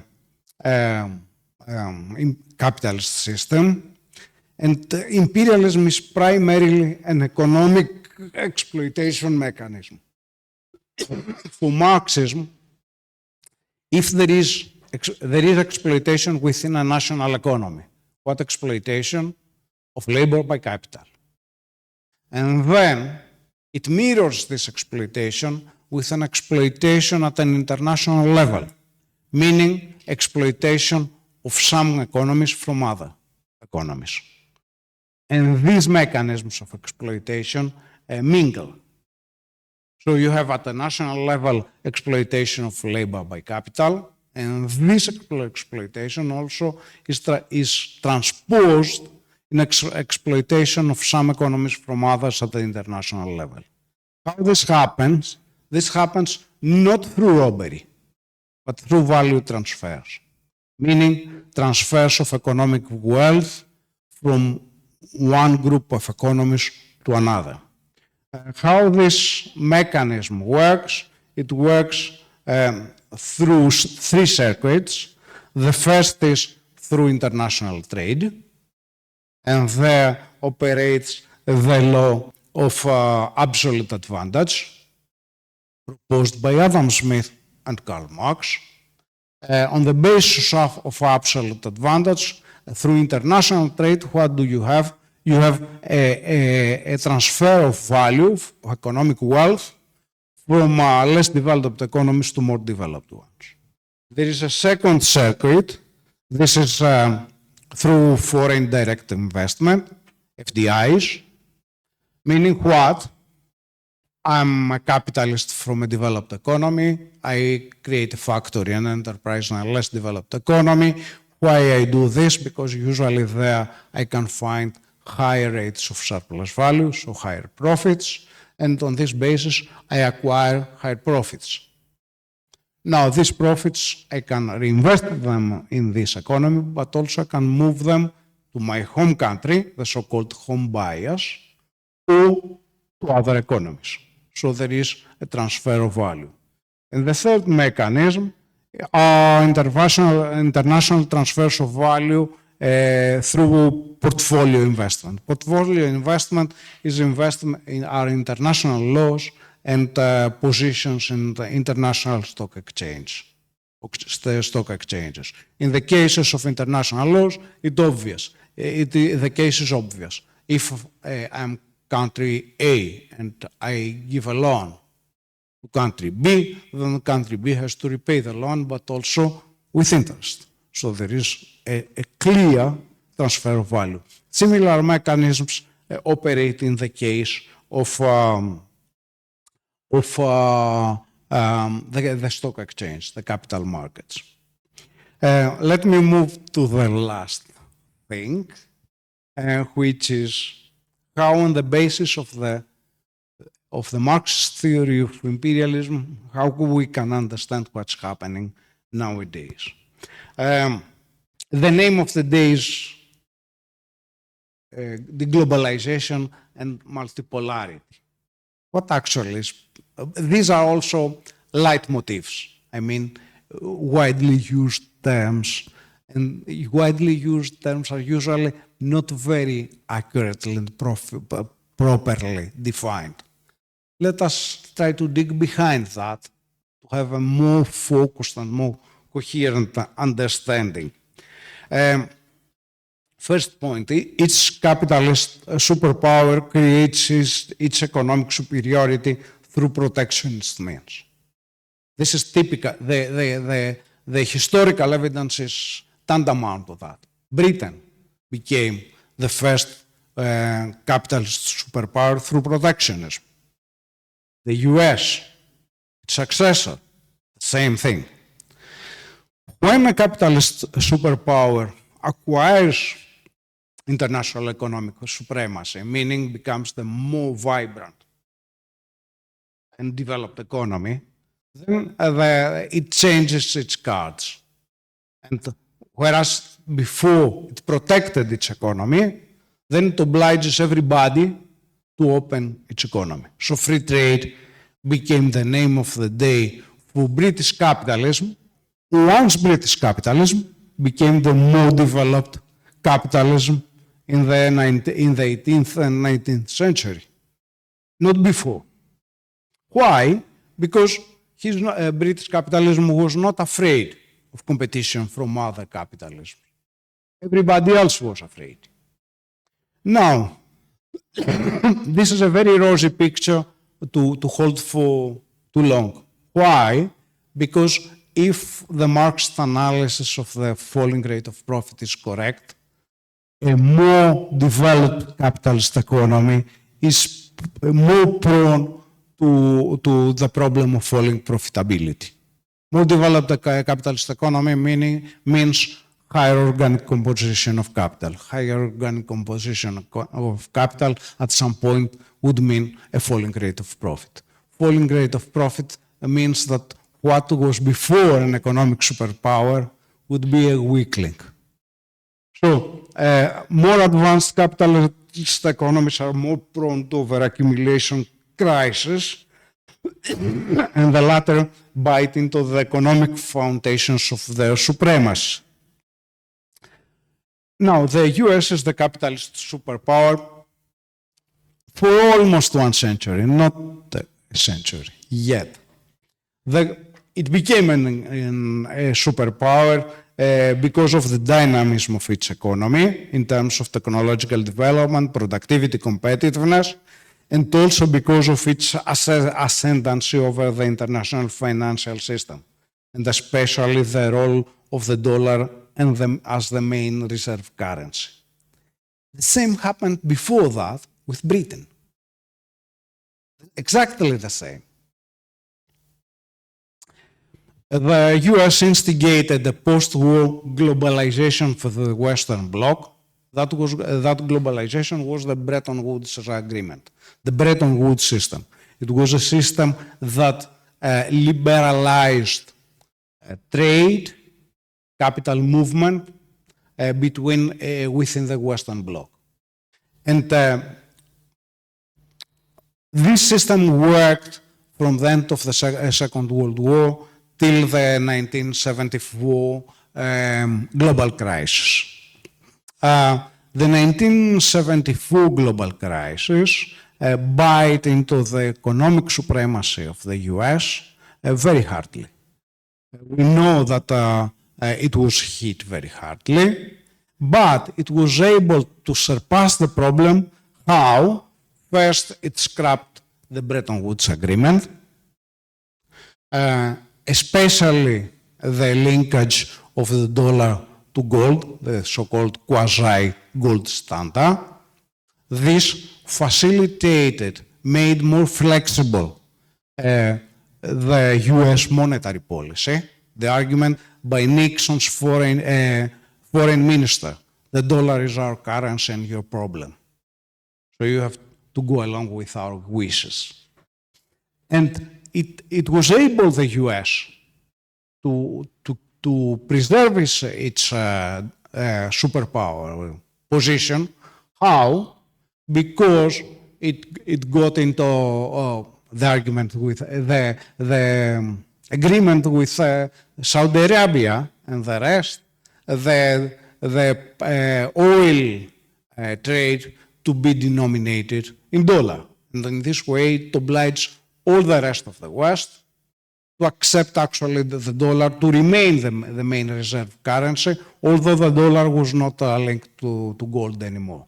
capitalist system. And imperialism is primarily an economic exploitation mechanism. For Marxism, if there is exploitation within a national economy. What exploitation? Of labor by capital. And then it mirrors this exploitation with an exploitation at an international level, meaning exploitation of some economies from other economies. And these mechanisms of exploitation mingle. So you have at the national level exploitation of labor by capital, and this exploitation also is transposed in exploitation of some economies from others at the international level. How this happens? This happens not through robbery, but through value transfers, meaning transfers of economic wealth from one group of economies to another. How this mechanism works? It works through three circuits. The first is through international trade, and there operates the law of absolute advantage, proposed by Adam Smith and Karl Marx. On the basis of absolute advantage, through international trade, what do you have? You have a transfer of value, of economic wealth, from less developed economies to more developed ones. There is a second circuit. This is through foreign direct investment, FDIs, meaning what? I'm a capitalist from a developed economy. I create a factory, an enterprise in a less developed economy. Why I do this? Because usually there I can find higher rates of surplus value, so higher profits, and on this basis I acquire higher profits. Now these profits, I can reinvest them in this economy, but also I can move them to my home country, the so-called home bias, or to other economies. So there is a transfer of value. And the third mechanism are international transfers of value through portfolio investment. Portfolio investment is investment in our international laws and positions in the international stock exchanges. In the cases of international laws, the case is obvious. If I'm country A and I give a loan to country B, then country B has to repay the loan, but also with interest. So there is a clear transfer of value. Similar mechanisms operate in the case of the stock exchange, the capital markets. Let me move to the last thing, which is how on the basis of the Marxist theory of imperialism, how we can understand what's happening nowadays. The name of the day is deglobalization and multipolarity. What actually is? These are also leitmotifs. I mean, widely used terms, and widely used terms are usually not very accurately and properly defined. let us try to dig behind that to have a more focused and more coherent understanding. First point, each capitalist superpower creates its economic superiority through protectionist means. This is typical. The historical evidence is tantamount to that. Britain became the first capitalist superpower through protectionism. The US, its successor, same thing. When a capitalist superpower acquires international economic supremacy, meaning becomes the more vibrant and developed economy, then it changes its cards. And whereas before it protected its economy, then it obliges everybody to open its economy. So free trade became the name of the day for British capitalism. Once British capitalism became the more developed capitalism in the 18th and 19th century, not before. Why? Because British capitalism was not afraid of competition from other capitalisms. Everybody else was afraid. Now, this is a very rosy picture to hold for too long. Why? Because if the Marxist analysis of the falling rate of profit is correct, a more developed capitalist economy is more prone to the problem of falling profitability. More developed capitalist economy means higher organic composition of capital. Higher organic composition of capital at some point would mean a falling rate of profit. Falling rate of profit means that what was before an economic superpower would be a weakling. So, more advanced capitalist economies are more prone to overaccumulation crisis, and the latter bite into the economic foundations of their supremacy. Now, the US is the capitalist superpower for almost 1 century, not a century yet. It became a superpower because of the dynamism of its economy in terms of technological development, productivity, competitiveness, and also because of its ascendancy over the international financial system, and especially the role of the dollar as the main reserve currency. The same happened before that with Britain. Exactly the same. The US instigated the post-war globalization for the Western Bloc. That globalization was the Bretton Woods Agreement, the Bretton Woods system. It was a system that liberalized trade, capital movement within the Western Bloc. And this system worked from the end of the Second World War till the 1974 global crisis. The 1974 global crisis bite into the economic supremacy of the US very hardly. We know that it was hit very hardly, but it was able to surpass the problem. How? First, it scrapped the Bretton Woods Agreement, especially the linkage of the dollar to gold, the so-called quasi-gold standard. This facilitated, made more flexible the US monetary policy. The argument by Nixon's foreign minister, the dollar is our currency and your problem. So you have to go along with our wishes. And it was able, the US, to preserve its superpower position. How? Because it got into the argument with the agreement with Saudi Arabia and the rest, the oil trade to be denominated in dollar. And in this way, it obliged all the rest of the West to accept actually the dollar to remain the main reserve currency, although the dollar was not linked to gold anymore.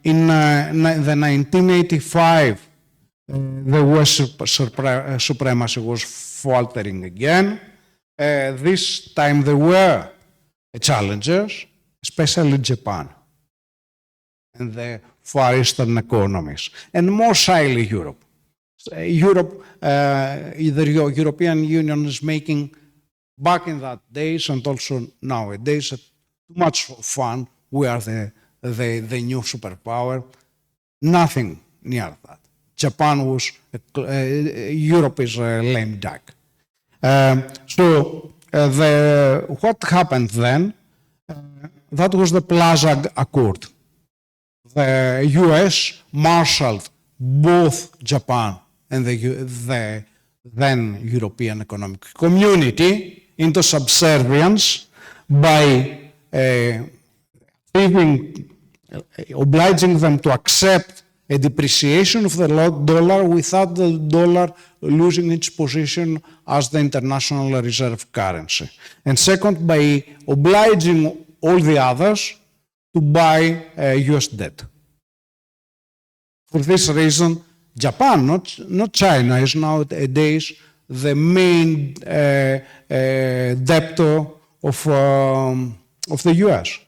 In the 1985, the West supremacy was faltering again. This time there were challengers, especially Japan and the Far Eastern economies, and more shyly Europe. The European Union is making, back in that days and also nowadays, too much fun. We are the new superpower. Nothing near that. Japan was, Europe is a lame duck. What happened then? That was the Plaza Accord. The US marshaled both Japan and the then European Economic Community into subservience by obliging them to accept a depreciation of the dollar without the dollar losing its position as the international reserve currency. And second, by obliging all the others to buy US debt. For this reason, Japan, not China, is nowadays the main debtor of the US.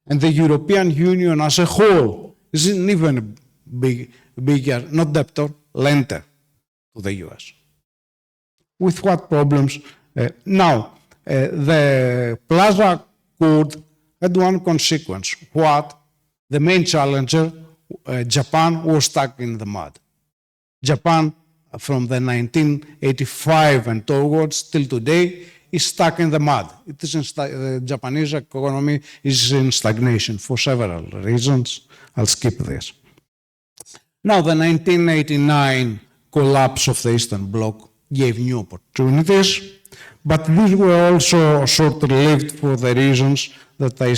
And the European Union as a whole is an even bigger, not debtor, lender to the US. With what problems? The Plaza Accord had one consequence. What? The main challenger, Japan, was stuck in the mud. Japan, from the 1985 and onwards till today, is stuck in the mud. The Japanese economy is in stagnation for several reasons. I'll skip this. Now, the 1989 collapse of the Eastern Bloc gave new opportunities, but these were also short-lived for the reasons that I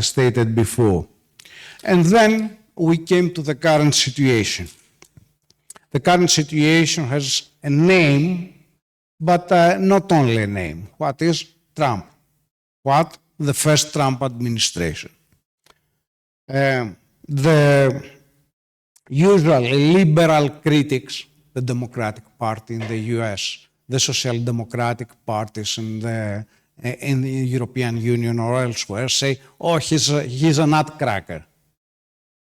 stated before. And then we came to the current situation. The current situation has a name, but not only a name. What is Trump? What? The first Trump administration. The usual liberal critics, the Democratic Party in the US, the Social Democratic parties in the European Union or elsewhere, say, oh, he's a nutcracker.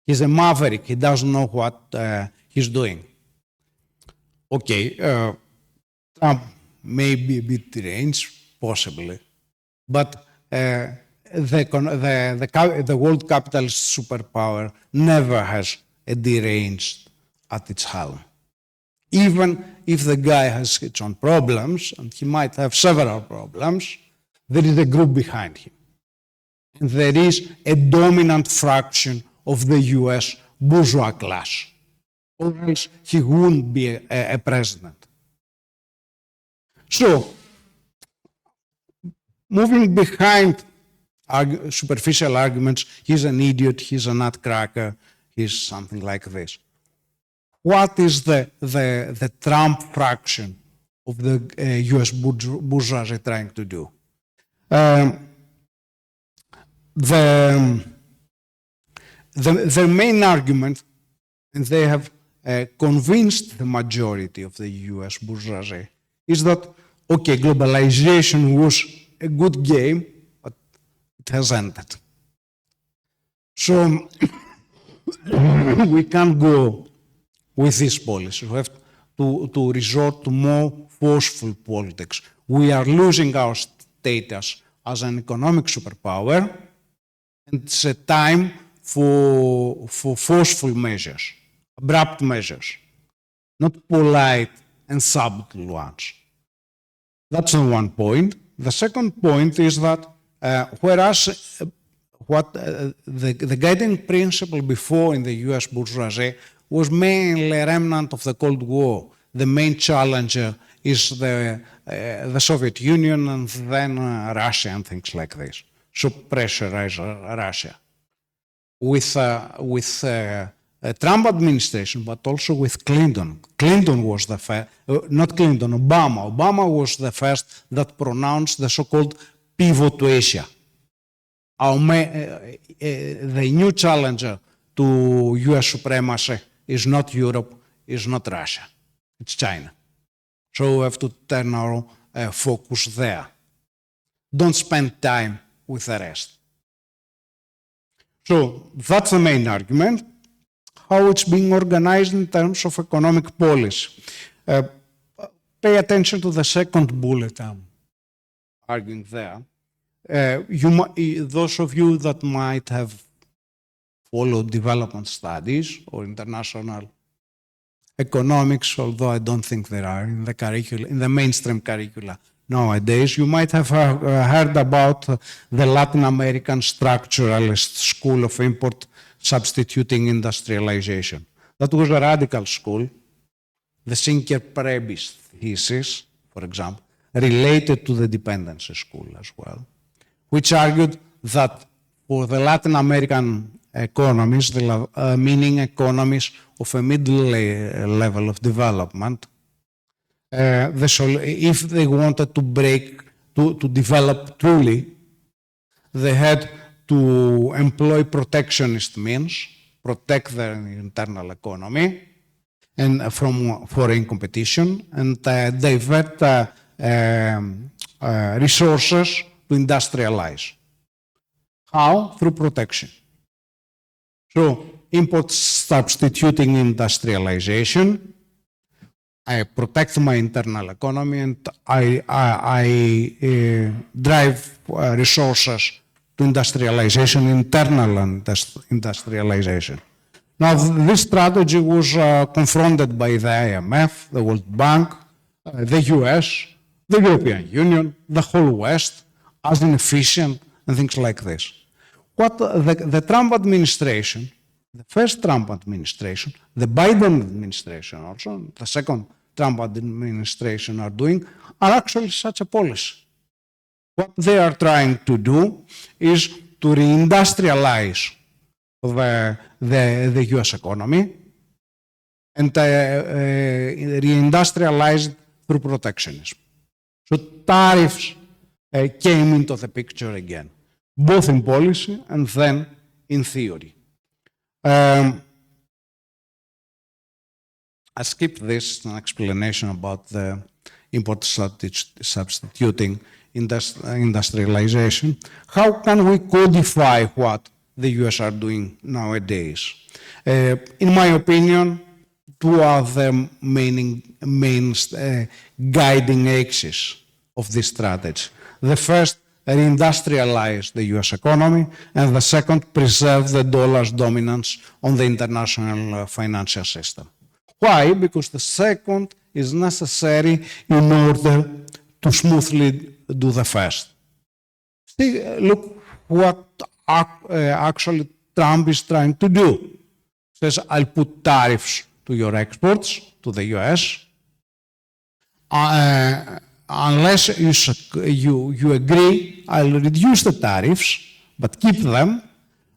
He's a maverick. He doesn't know what he's doing. Okay, Trump may be a bit deranged, possibly, but the world capitalist superpower never has a deranged at its helm. Even if the guy has its own problems, and he might have several problems, there is a group behind him. And there is a dominant fraction of the US bourgeois class, or else he wouldn't be a president. So, moving behind superficial arguments, he's an idiot, he's a nutcracker, he's something like this. What is the Trump fraction of the US bourgeoisie trying to do? The main argument, and they have convinced the majority of the US bourgeoisie, is that, okay, globalization was a good game, but it has ended. So we can't go with this policy. We have to resort to more forceful politics. We are losing our status as an economic superpower, and it's a time for forceful measures, abrupt measures, not polite and subtle ones. That's the one point. The second point is that whereas the guiding principle before in the US bourgeoisie was mainly a remnant of the Cold War. The main challenger is the Soviet Union and then Russia and things like this. So pressurize Russia. with Trump administration, but also with Clinton. Clinton was the first, not Clinton, Obama. Obama was the first that pronounced the so-called pivot to Asia. The new challenger to US supremacy is not Europe, is not Russia, it's China. So we have to turn our focus there. Don't spend time with the rest. So that's the main argument, how it's being organized in terms of economic policy. Pay attention to the second bullet I'm arguing there. Those of you that might have followed development studies or international economics, although I don't think there are in the curricula, in the mainstream curricula nowadays, you might have heard about the Latin American structuralist school of import substituting industrialization. That was a radical school. The Sinker-Prebys thesis, for example, related to the dependency school as well, which argued that for the Latin American economies, meaning economies of a middle level of development, if they wanted to develop truly, they had to employ protectionist means, protect their internal economy and from foreign competition, and divert resources to industrialize. How? Through protection. So, import substituting industrialization, I protect my internal economy and I drive resources to industrialization, internal industrialization. Now, this strategy was confronted by the IMF, the World Bank, the US, the European Union, the whole West, as inefficient and things like this. What the Trump administration, the first Trump administration, the Biden administration also, the second Trump administration are doing, are actually such a policy. What they are trying to do is to reindustrialize the US economy and reindustrialize through protectionism. So tariffs came into the picture again, both in policy and then in theory. I skipped this, an explanation about the import substituting industrialization. How can we codify what the US are doing nowadays? In my opinion, two are the main guiding axes of this strategy. The first, reindustrialize the US economy, and the second, preserve the dollar's dominance on the international financial system. Why? Because the second is necessary in order to smoothly do the first. See, look what actually Trump is trying to do. He says, I'll put tariffs to your exports to the US. Unless you agree, I'll reduce the tariffs, but keep them.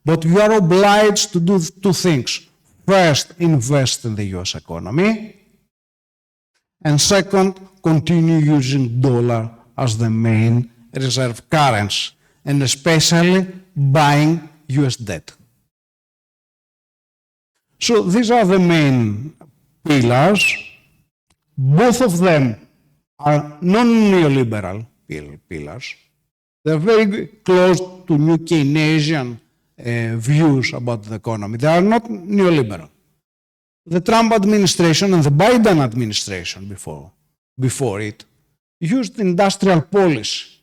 But you are obliged to do two things. First, invest in the US economy. And second, continue using dollar as the main reserve currency, and especially buying US debt. So these are the main pillars. Both of them are non-neoliberal pillars. They're very close to new Keynesian views about the economy. They are not neoliberal. The Trump administration and the Biden administration before it used industrial policy.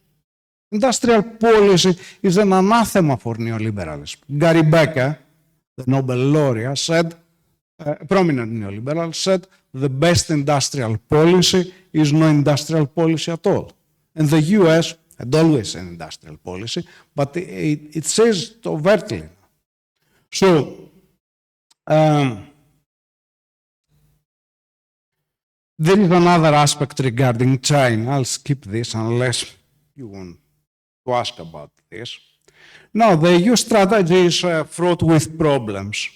Industrial policy is an anathema for neoliberalism. Gary Becker, the Nobel laureate, said, a prominent neoliberal, said the best industrial policy is no industrial policy at all. And the US had always an industrial policy, but it says it overtly. So, there is another aspect regarding China. I'll skip this unless you want to ask about this. Now, the EU strategy is fraught with problems.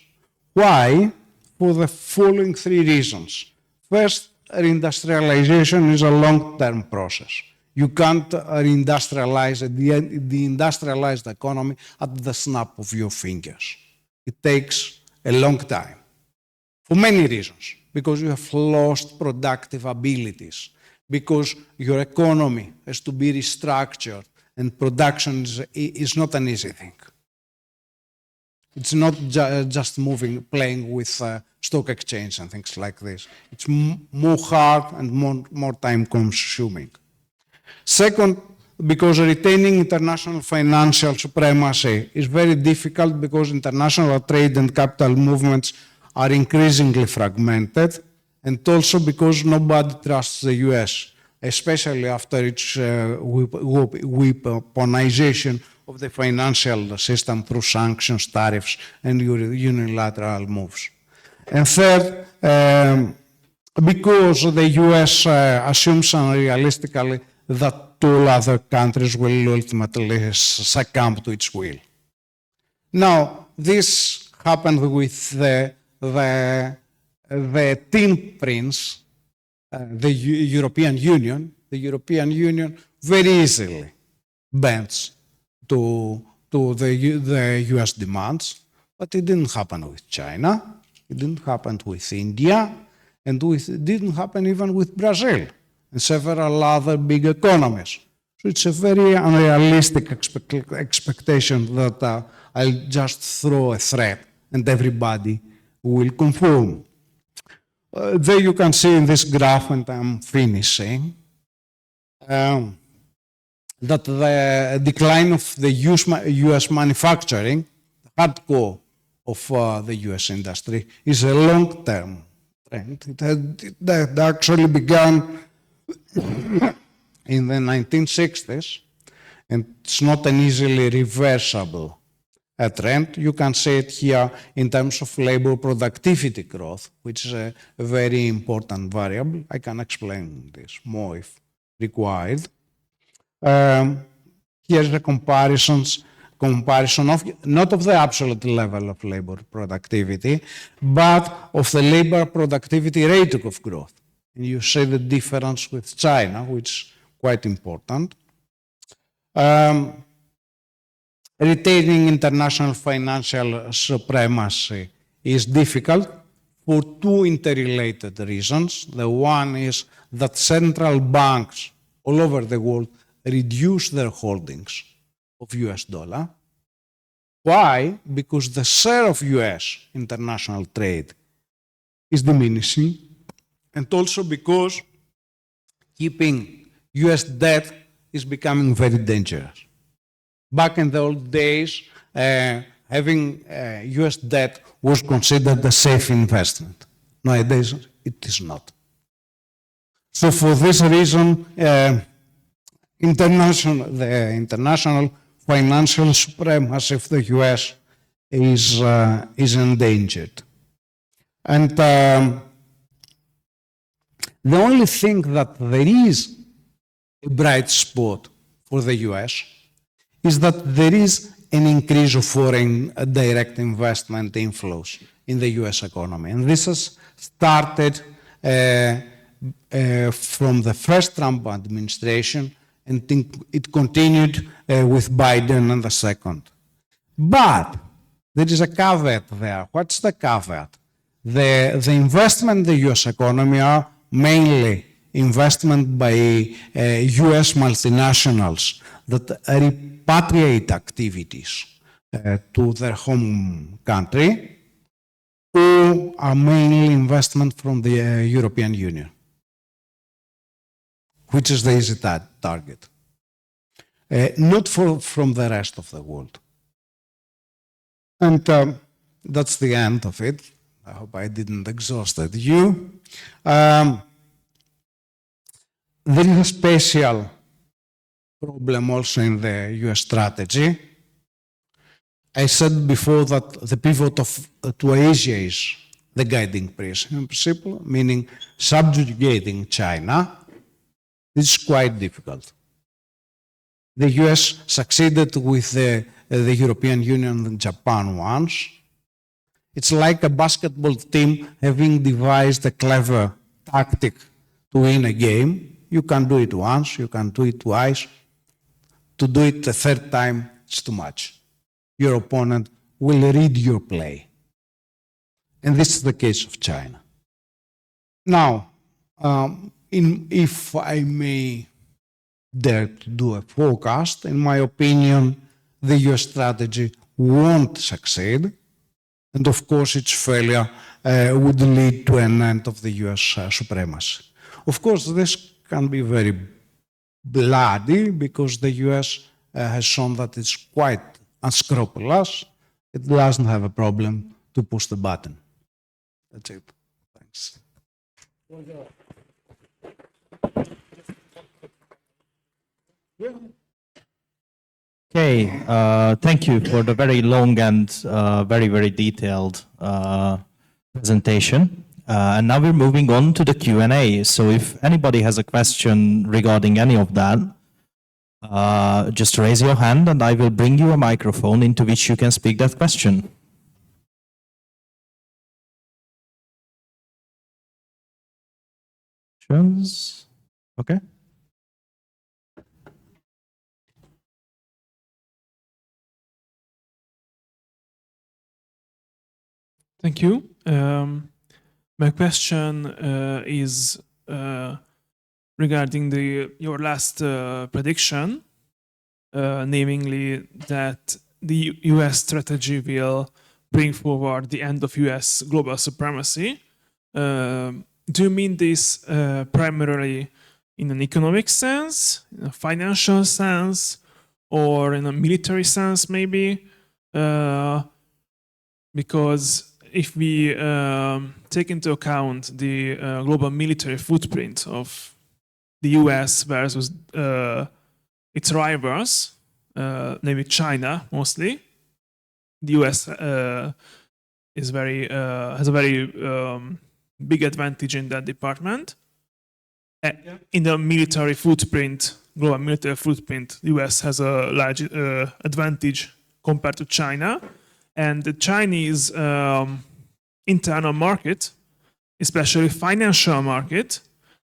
Why? For the following three reasons. First, reindustrialization is a long-term process. You can't reindustrialize the industrialized economy at the snap of your fingers. It takes a long time for many reasons, because you have lost productive abilities, because your economy has to be restructured, and production is not an easy thing. It's not just playing with stock exchange and things like this. It's more hard and more time-consuming. Second, because retaining international financial supremacy is very difficult, because international trade and capital movements are increasingly fragmented, and also because nobody trusts the US, especially after its weaponization of the financial system through sanctions, tariffs, and unilateral moves. And third, because the US assumes unrealistically that all other countries will ultimately succumb to its will. Now, this happened with the teen prince, the European Union. The European Union very easily bends to the US demands, but it didn't happen with China, it didn't happen with India, and it didn't happen even with Brazil and several other big economies. So it's a very unrealistic expectation that I'll just throw a threat and everybody will conform. There you can see in this graph, and I'm finishing, that the decline of the US manufacturing, the hardcore of the US industry, is a long-term trend. It actually began in the 1960s, and it's not an easily reversible trend. You can see it here in terms of labor productivity growth, which is a very important variable. I can explain this more if required. Here's the comparison of, not of the absolute level of labor productivity, but of the labor productivity rate of growth. And you see the difference with China, which is quite important. Retaining international financial supremacy is difficult for two interrelated reasons. The one is that central banks all over the world reduce their holdings of US dollar. Why? Because the share of US international trade is diminishing, and also because keeping US debt is becoming very dangerous. Back in the old days, having US debt was considered a safe investment. Nowadays, it is not. So for this reason, the international financial supremacy of the US is endangered. And the only thing that there is a bright spot for the US is that there is an increase of foreign direct investment inflows in the US economy. And this has started from the first Trump administration, and it continued with Biden and the second. But there is a caveat there. What's the caveat? The investment in the US economy are mainly investment by US multinationals that repatriate activities to their home country, or are mainly investment from the European Union, which is the easy target. Not from the rest of the world. And that's the end of it. I hope I didn't exhaust you. There is a special problem also in the US strategy. I said before that the pivot to Asia is the guiding principle, meaning subjugating China. This is quite difficult. The US succeeded with the European Union and Japan once. It's like a basketball team having devised a clever tactic to win a game. You can do it once, you can do it twice. To do it the third time, it's too much. Your opponent will read your play. And this is the case of China. Now, if I may dare to do a forecast, in my opinion, the US strategy won't succeed. And of course, its failure would lead to an end of the US supremacy. Of course, this can be very bloody because the US has shown that it's quite unscrupulous. It doesn't have a problem to push the button. That's it. Thanks. Okay, thank you for the very long and very, very detailed presentation. And now we're moving on to the Q&A. So if anybody has a question regarding any of that, just raise your hand and I will bring you a microphone into which you can speak that question. Questions? Okay. Thank you. My question is regarding your last prediction, namely that the US strategy will bring forward the end of US global supremacy. Do you mean this primarily in an economic sense, in a financial sense, or in a military sense maybe? Because if we take into account the global military footprint of the US versus its rivals, namely China mostly, the US has a very big advantage in that department. In the military footprint, global military footprint, the US has a large advantage compared to China. And the Chinese internal market, especially financial market,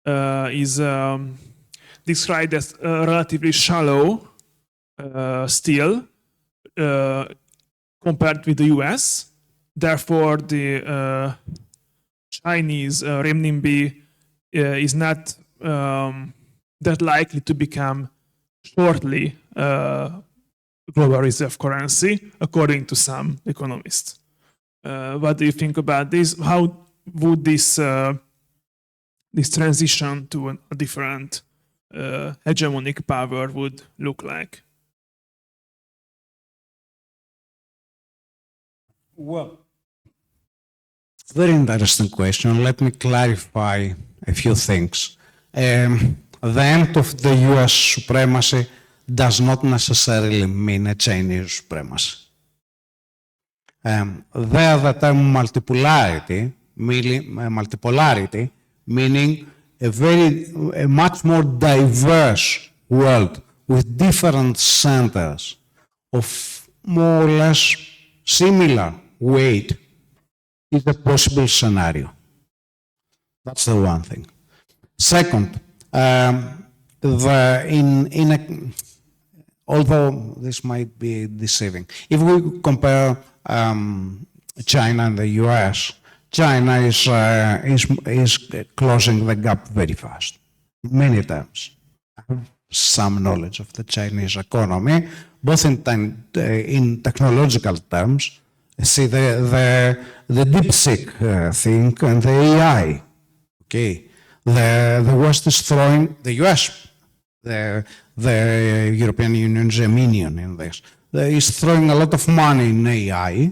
is described as relatively shallow still compared with the US. Therefore, the Chinese renminbi is not that likely to become shortly global reserve currency, according to some economists. What do you think about this? How would this transition to a different hegemonic power would look like? Well, very interesting question. Let me clarify a few things. The end of the US supremacy does not necessarily mean a Chinese supremacy. There, the term multipolarity, meaning a much more diverse world with different centers of more or less similar weight, is a possible scenario. That's the one thing. Second, although this might be deceiving, if we compare China and the US, China is closing the gap very fast, in many terms. I have some knowledge of the Chinese economy, both in technological terms. See the DeepSeek thing and the AI. Okay, the West is throwing the US, the European Union is a minion in this. Is throwing a lot of money in AI,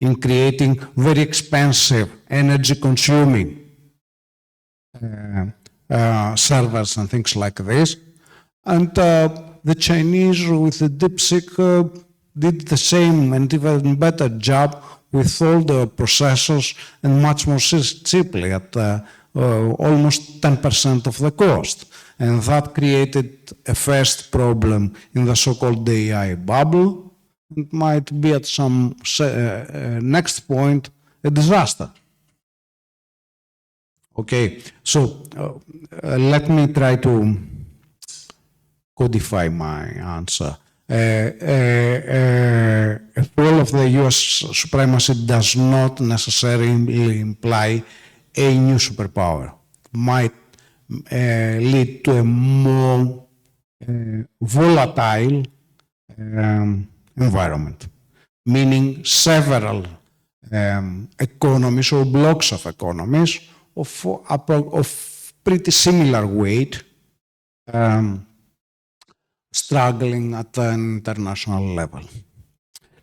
in creating very expensive, energy-consuming servers and things like this. And the Chinese, with the DeepSeek, did the same and even better job with all the processors and much more cheaply at almost 10% of the cost. And that created a first problem in the so-called AI bubble. It might be at some next point a disaster. Okay, so let me try to codify my answer. A fall of the US supremacy does not necessarily imply a new superpower. It might lead to a more volatile environment, meaning several economies or blocks of economies of pretty similar weight struggling at an international level.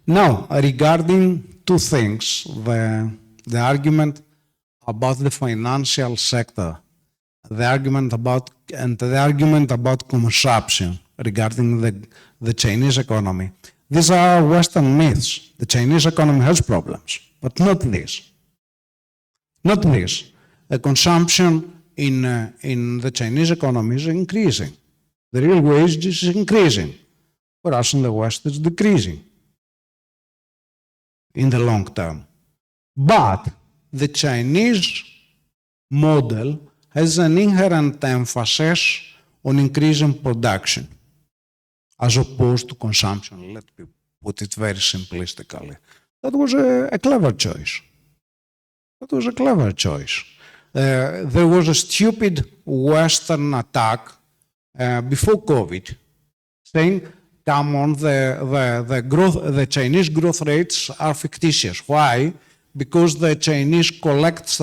Now, regarding two things, the argument about the financial sector, the argument about consumption regarding the Chinese economy. These are Western myths. The Chinese economy has problems, but not this. Not this. The consumption in the Chinese economy is increasing. The real wage is increasing, whereas in the West it's decreasing in the long term. But the Chinese model has an inherent emphasis on increasing production as opposed to consumption. Let me put it very simplistically. That was a clever choice. That was a clever choice. There was a stupid Western attack before COVID, saying, come on, the Chinese growth rates are fictitious. Why? Because the Chinese collect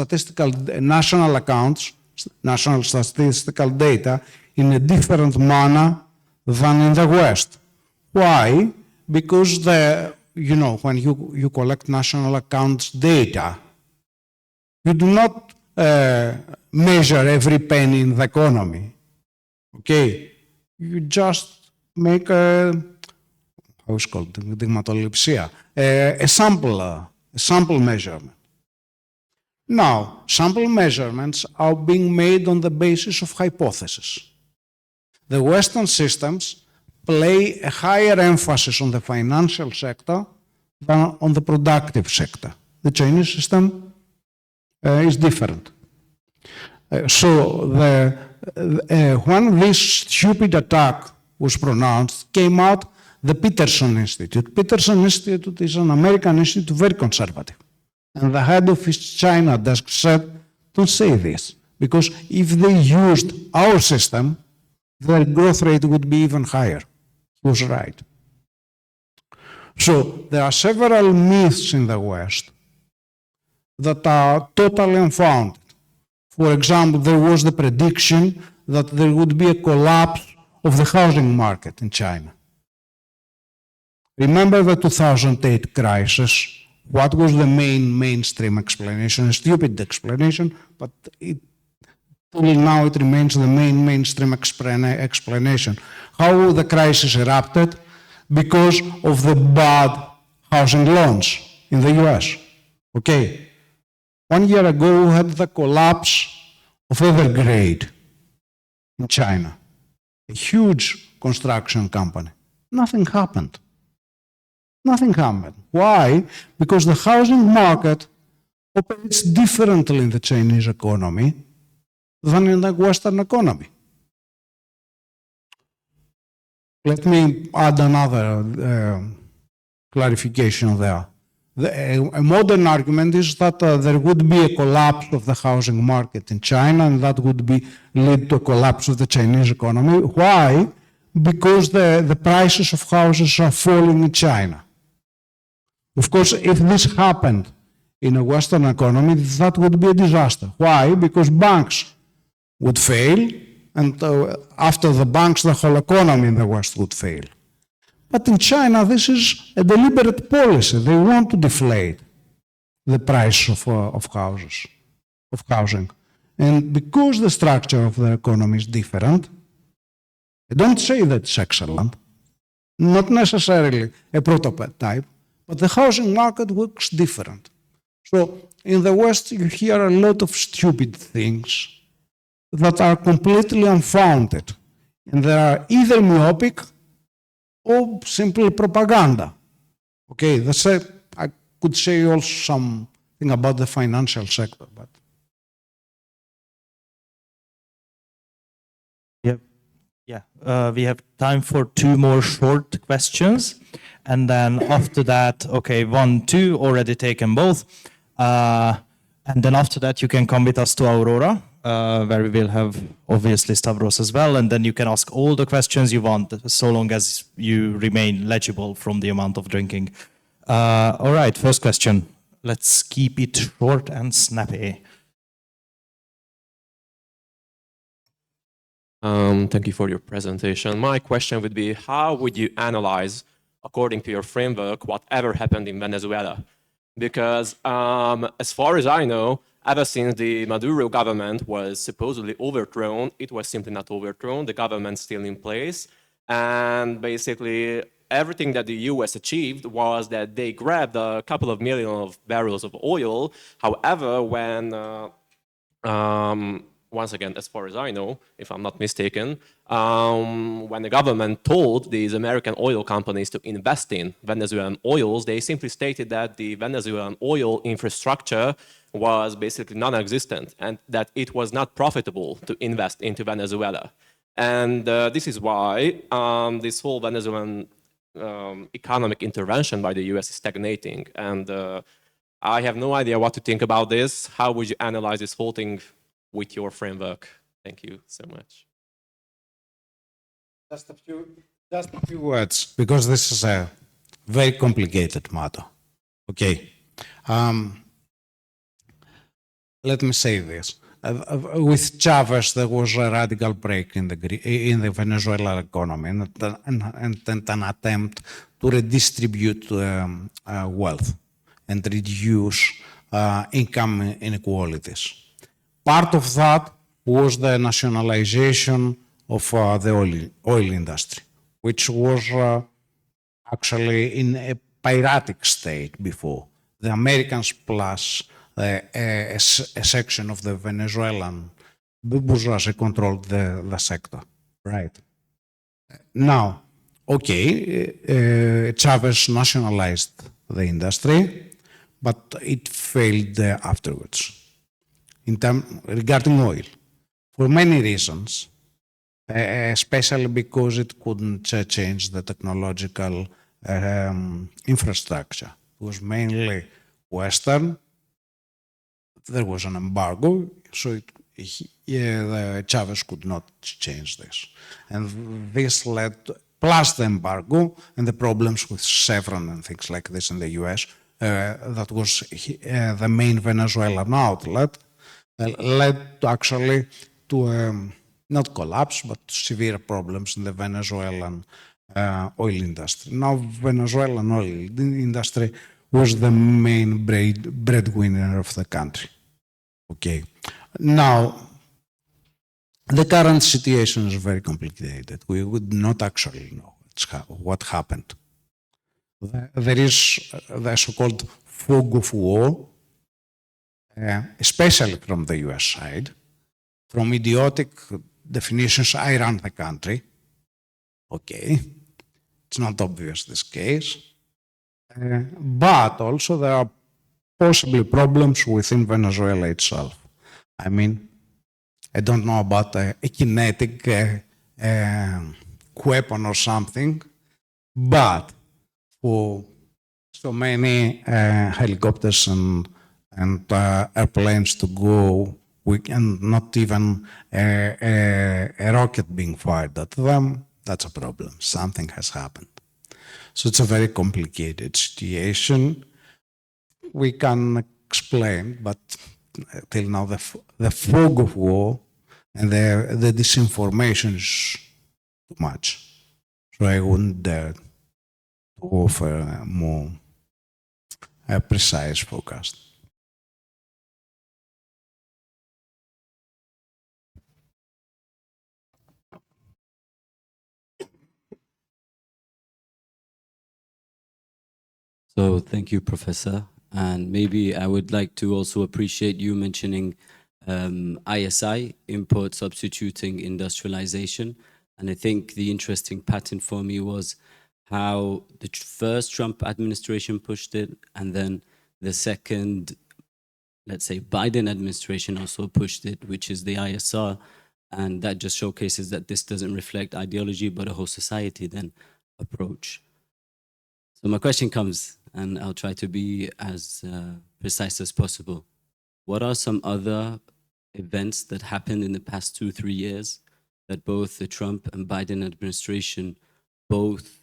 national statistical data in a different manner than in the West. Why? Because when you collect national accounts data, you do not measure every penny in the economy. Okay, you just make a sample measurement. Now, sample measurements are being made on the basis of hypotheses. The Western systems play a higher emphasis on the financial sector than on the productive sector. The Chinese system is different. When this stupid attack was pronounced, came out the Peterson Institute. Peterson Institute is an American institute, very conservative. And the head of its China desk said, don't say this, because if they used our system, their growth rate would be even higher. He was right. So there are several myths in the West that are totally unfounded. For example, there was the prediction that there would be a collapse of the housing market in China. Remember the 2008 crisis? What was the mainstream explanation? A stupid explanation, but till now it remains the mainstream explanation. How the crisis erupted? Because of the bad housing loans in the US. Okay. 1 year ago, we had the collapse of Evergrande in China, a huge construction company. Nothing happened. Nothing happened. Why? Because the housing market operates differently in the Chinese economy than in the Western economy. Let me add another clarification there. A modern argument is that there would be a collapse of the housing market in China, and that would lead to a collapse of the Chinese economy. Why? Because the prices of houses are falling in China. Of course, if this happened in a Western economy, that would be a disaster. Why? Because banks would fail, and after the banks, the whole economy in the West would fail. But in China, this is a deliberate policy. They want to deflate the price of housing. And because the structure of the economy is different, I don't say that it's excellent, not necessarily a prototype, but the housing market works different. So in the West, you hear a lot of stupid things that are completely unfounded. And they are either myopic or simply propaganda. Okay, that's it. I could say also something about the financial sector, but. Yeah, we have time for 2 more short questions. And then after that, okay, 1, 2, already taken both. And then after that, you can come with us to Aurora, where we will have obviously Stavros as well. And then you can ask all the questions you want, so long as you remain legible from the amount of drinking. All right, first question. Let's keep it short and snappy. Thank you for your presentation. My question would be, how would you analyze, according to your framework, whatever happened in Venezuela? Because as far as I know, ever since the Maduro government was supposedly overthrown, it was simply not overthrown. The government's still in place. And basically, everything that the US achieved was that they grabbed a couple of million of barrels of oil. However, when once again, as far as I know, if I'm not mistaken, when the government told these American oil companies to invest in Venezuelan oils, they simply stated that the Venezuelan oil infrastructure was basically non-existent and that it was not profitable to invest into Venezuela. And this is why this whole Venezuelan economic intervention by the US is stagnating. And I have no idea what to think about this. How would you analyze this whole thing with your framework? Thank you so much. Just a few words, because this is a very complicated matter. Okay. Let me say this. With Chavez, there was a radical break in the Venezuelan economy and an attempt to redistribute wealth and reduce income inequalities. Part of that was the nationalization of the oil industry, which was actually in a piratic state before. The Americans plus a section of the Venezuelan bourgeoisie controlled the sector, right? Now, okay, Chavez nationalized the industry, but it failed afterwards. Regarding oil, for many reasons, especially because it couldn't change the technological infrastructure. It was mainly Western. There was an embargo, so Chavez could not change this. And this led, plus the embargo and the problems with Chevron and things like this in the US, that was the main Venezuelan outlet, led to actually to not collapse, but severe problems in the Venezuelan oil industry. Now, Venezuelan oil industry was the main breadwinner of the country. Okay. Now, the current situation is very complicated. We would not actually know what happened. There is the so-called fog of war, especially from the US side. From idiotic definitions, I run the country. Okay, it's not obvious this case. But also there are possibly problems within Venezuela itself. I mean, I don't know about a kinetic weapon or something, but for so many helicopters and airplanes to go, we can not even a rocket being fired at them, that's a problem. Something has happened. So it's a very complicated situation. We can explain, but till now the fog of war and the disinformation is too much. So I wouldn't dare to offer a more precise forecast. So thank you, Professor. And maybe I would like to also appreciate you mentioning ISI, import substituting industrialization. And I think the interesting pattern for me was how the first Trump administration pushed it, and then the second, let's say, Biden administration also pushed it, which is the ISR. And that just showcases that this doesn't reflect ideology, but a whole society then approach. So my question comes, and I'll try to be as precise as possible. What are some other events that happened in the past 2-3 years that both the Trump and Biden administration both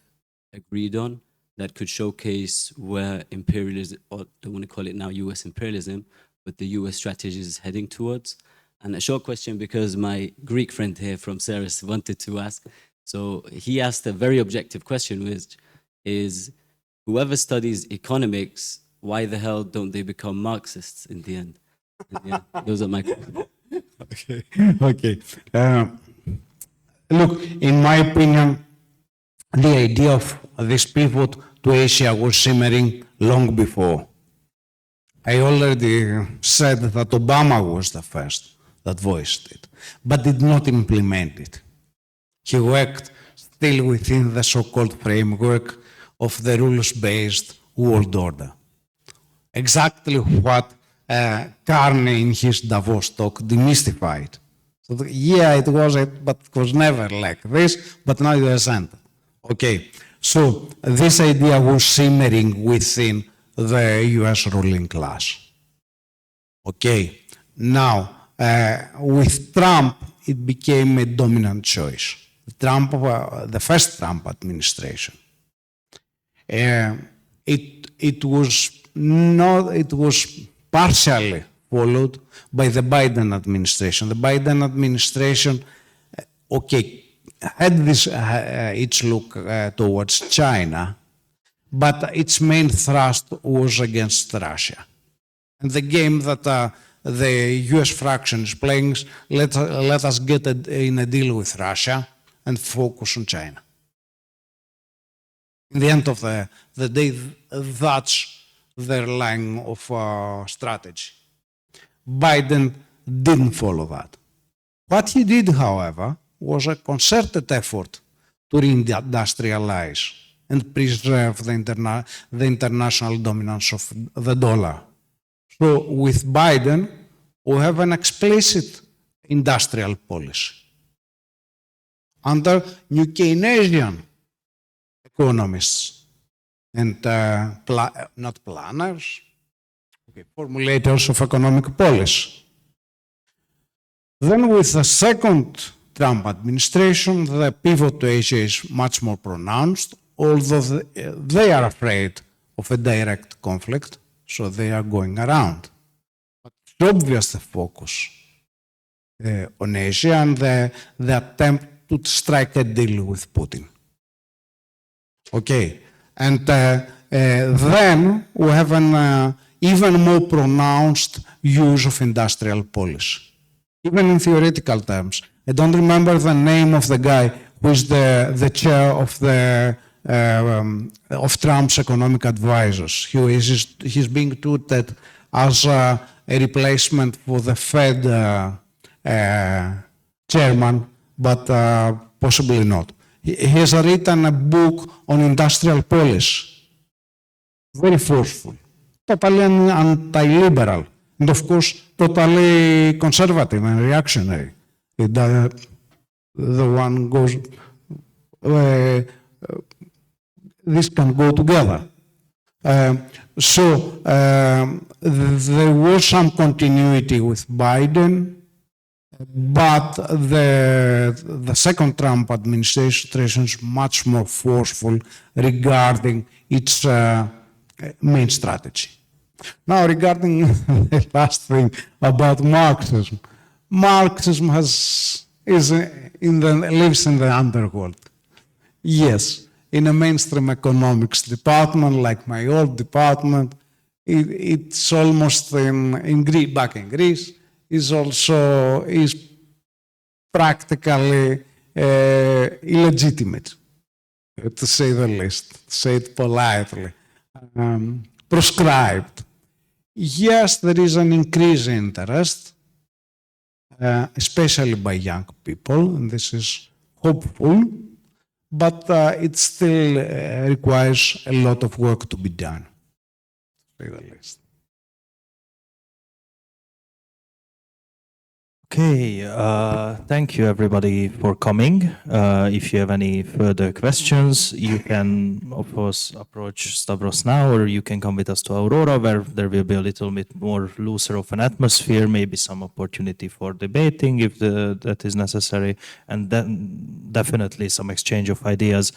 agreed on that could showcase where imperialism, or I don't want to call it now US imperialism, but the US strategy is heading towards? And a short question, because my Greek friend here from Ceres wanted to ask. So he asked a very objective question, which is, whoever studies economics, why the hell don't they become Marxists in the end? Yeah, those are my questions. Okay. Look, in my opinion, the idea of this pivot to Asia was simmering long before. I already said that Obama was the first that voiced it, but did not implement it. He worked still within the so-called framework of the rules-based world order. Exactly what Carney in his Davos talk demystified. So yeah, it was it, but it was never like this, but now it isn't. Okay, so this idea was simmering within the US ruling class. Okay, now with Trump, it became a dominant choice. The first Trump administration. It was partially followed by the Biden administration. The Biden administration, had this its look towards China, but its main thrust was against Russia. And the game that the US fraction is playing is let us get in a deal with Russia and focus on China. In the end of the day, that's their line of strategy. Biden didn't follow that. What he did, however, was a concerted effort to reindustrialize and preserve the international dominance of the dollar. So with Biden, we have an explicit industrial policy. Under new Keynesian economists and not planners, formulators of economic policy. Then with the second Trump administration, the pivot to Asia is much more pronounced, although they are afraid of a direct conflict, so they are going around. But it's obvious the focus on Asia and the attempt to strike a deal with Putin. Okay, and then we have an even more pronounced use of industrial policy, even in theoretical terms. I don't remember the name of the guy who is the chair of Trump's economic advisors. He's being touted as a replacement for the Fed chairman, but possibly not. He has written a book on industrial policy, very forceful, totally anti-liberal, and of course, totally conservative and reactionary. The one goes, this can go together. So there was some continuity with Biden, but the second Trump administration is much more forceful regarding its main strategy. Now, regarding the last thing about Marxism, Marxism lives in the underworld. Yes, in a mainstream economics department, like my old department, it's almost back in Greece, is practically illegitimate, to say the least, to say it politely, proscribed. Yes, there is an increased interest, especially by young people, and this is hopeful, but it still requires a lot of work to be done, to say the least. Okay, thank you everybody for coming. If you have any further questions, you can of course approach Stavros now, or you can come with us to Aurora, where there will be a little bit more looser of an atmosphere, maybe some opportunity for debating if that is necessary, and then definitely some exchange of ideas.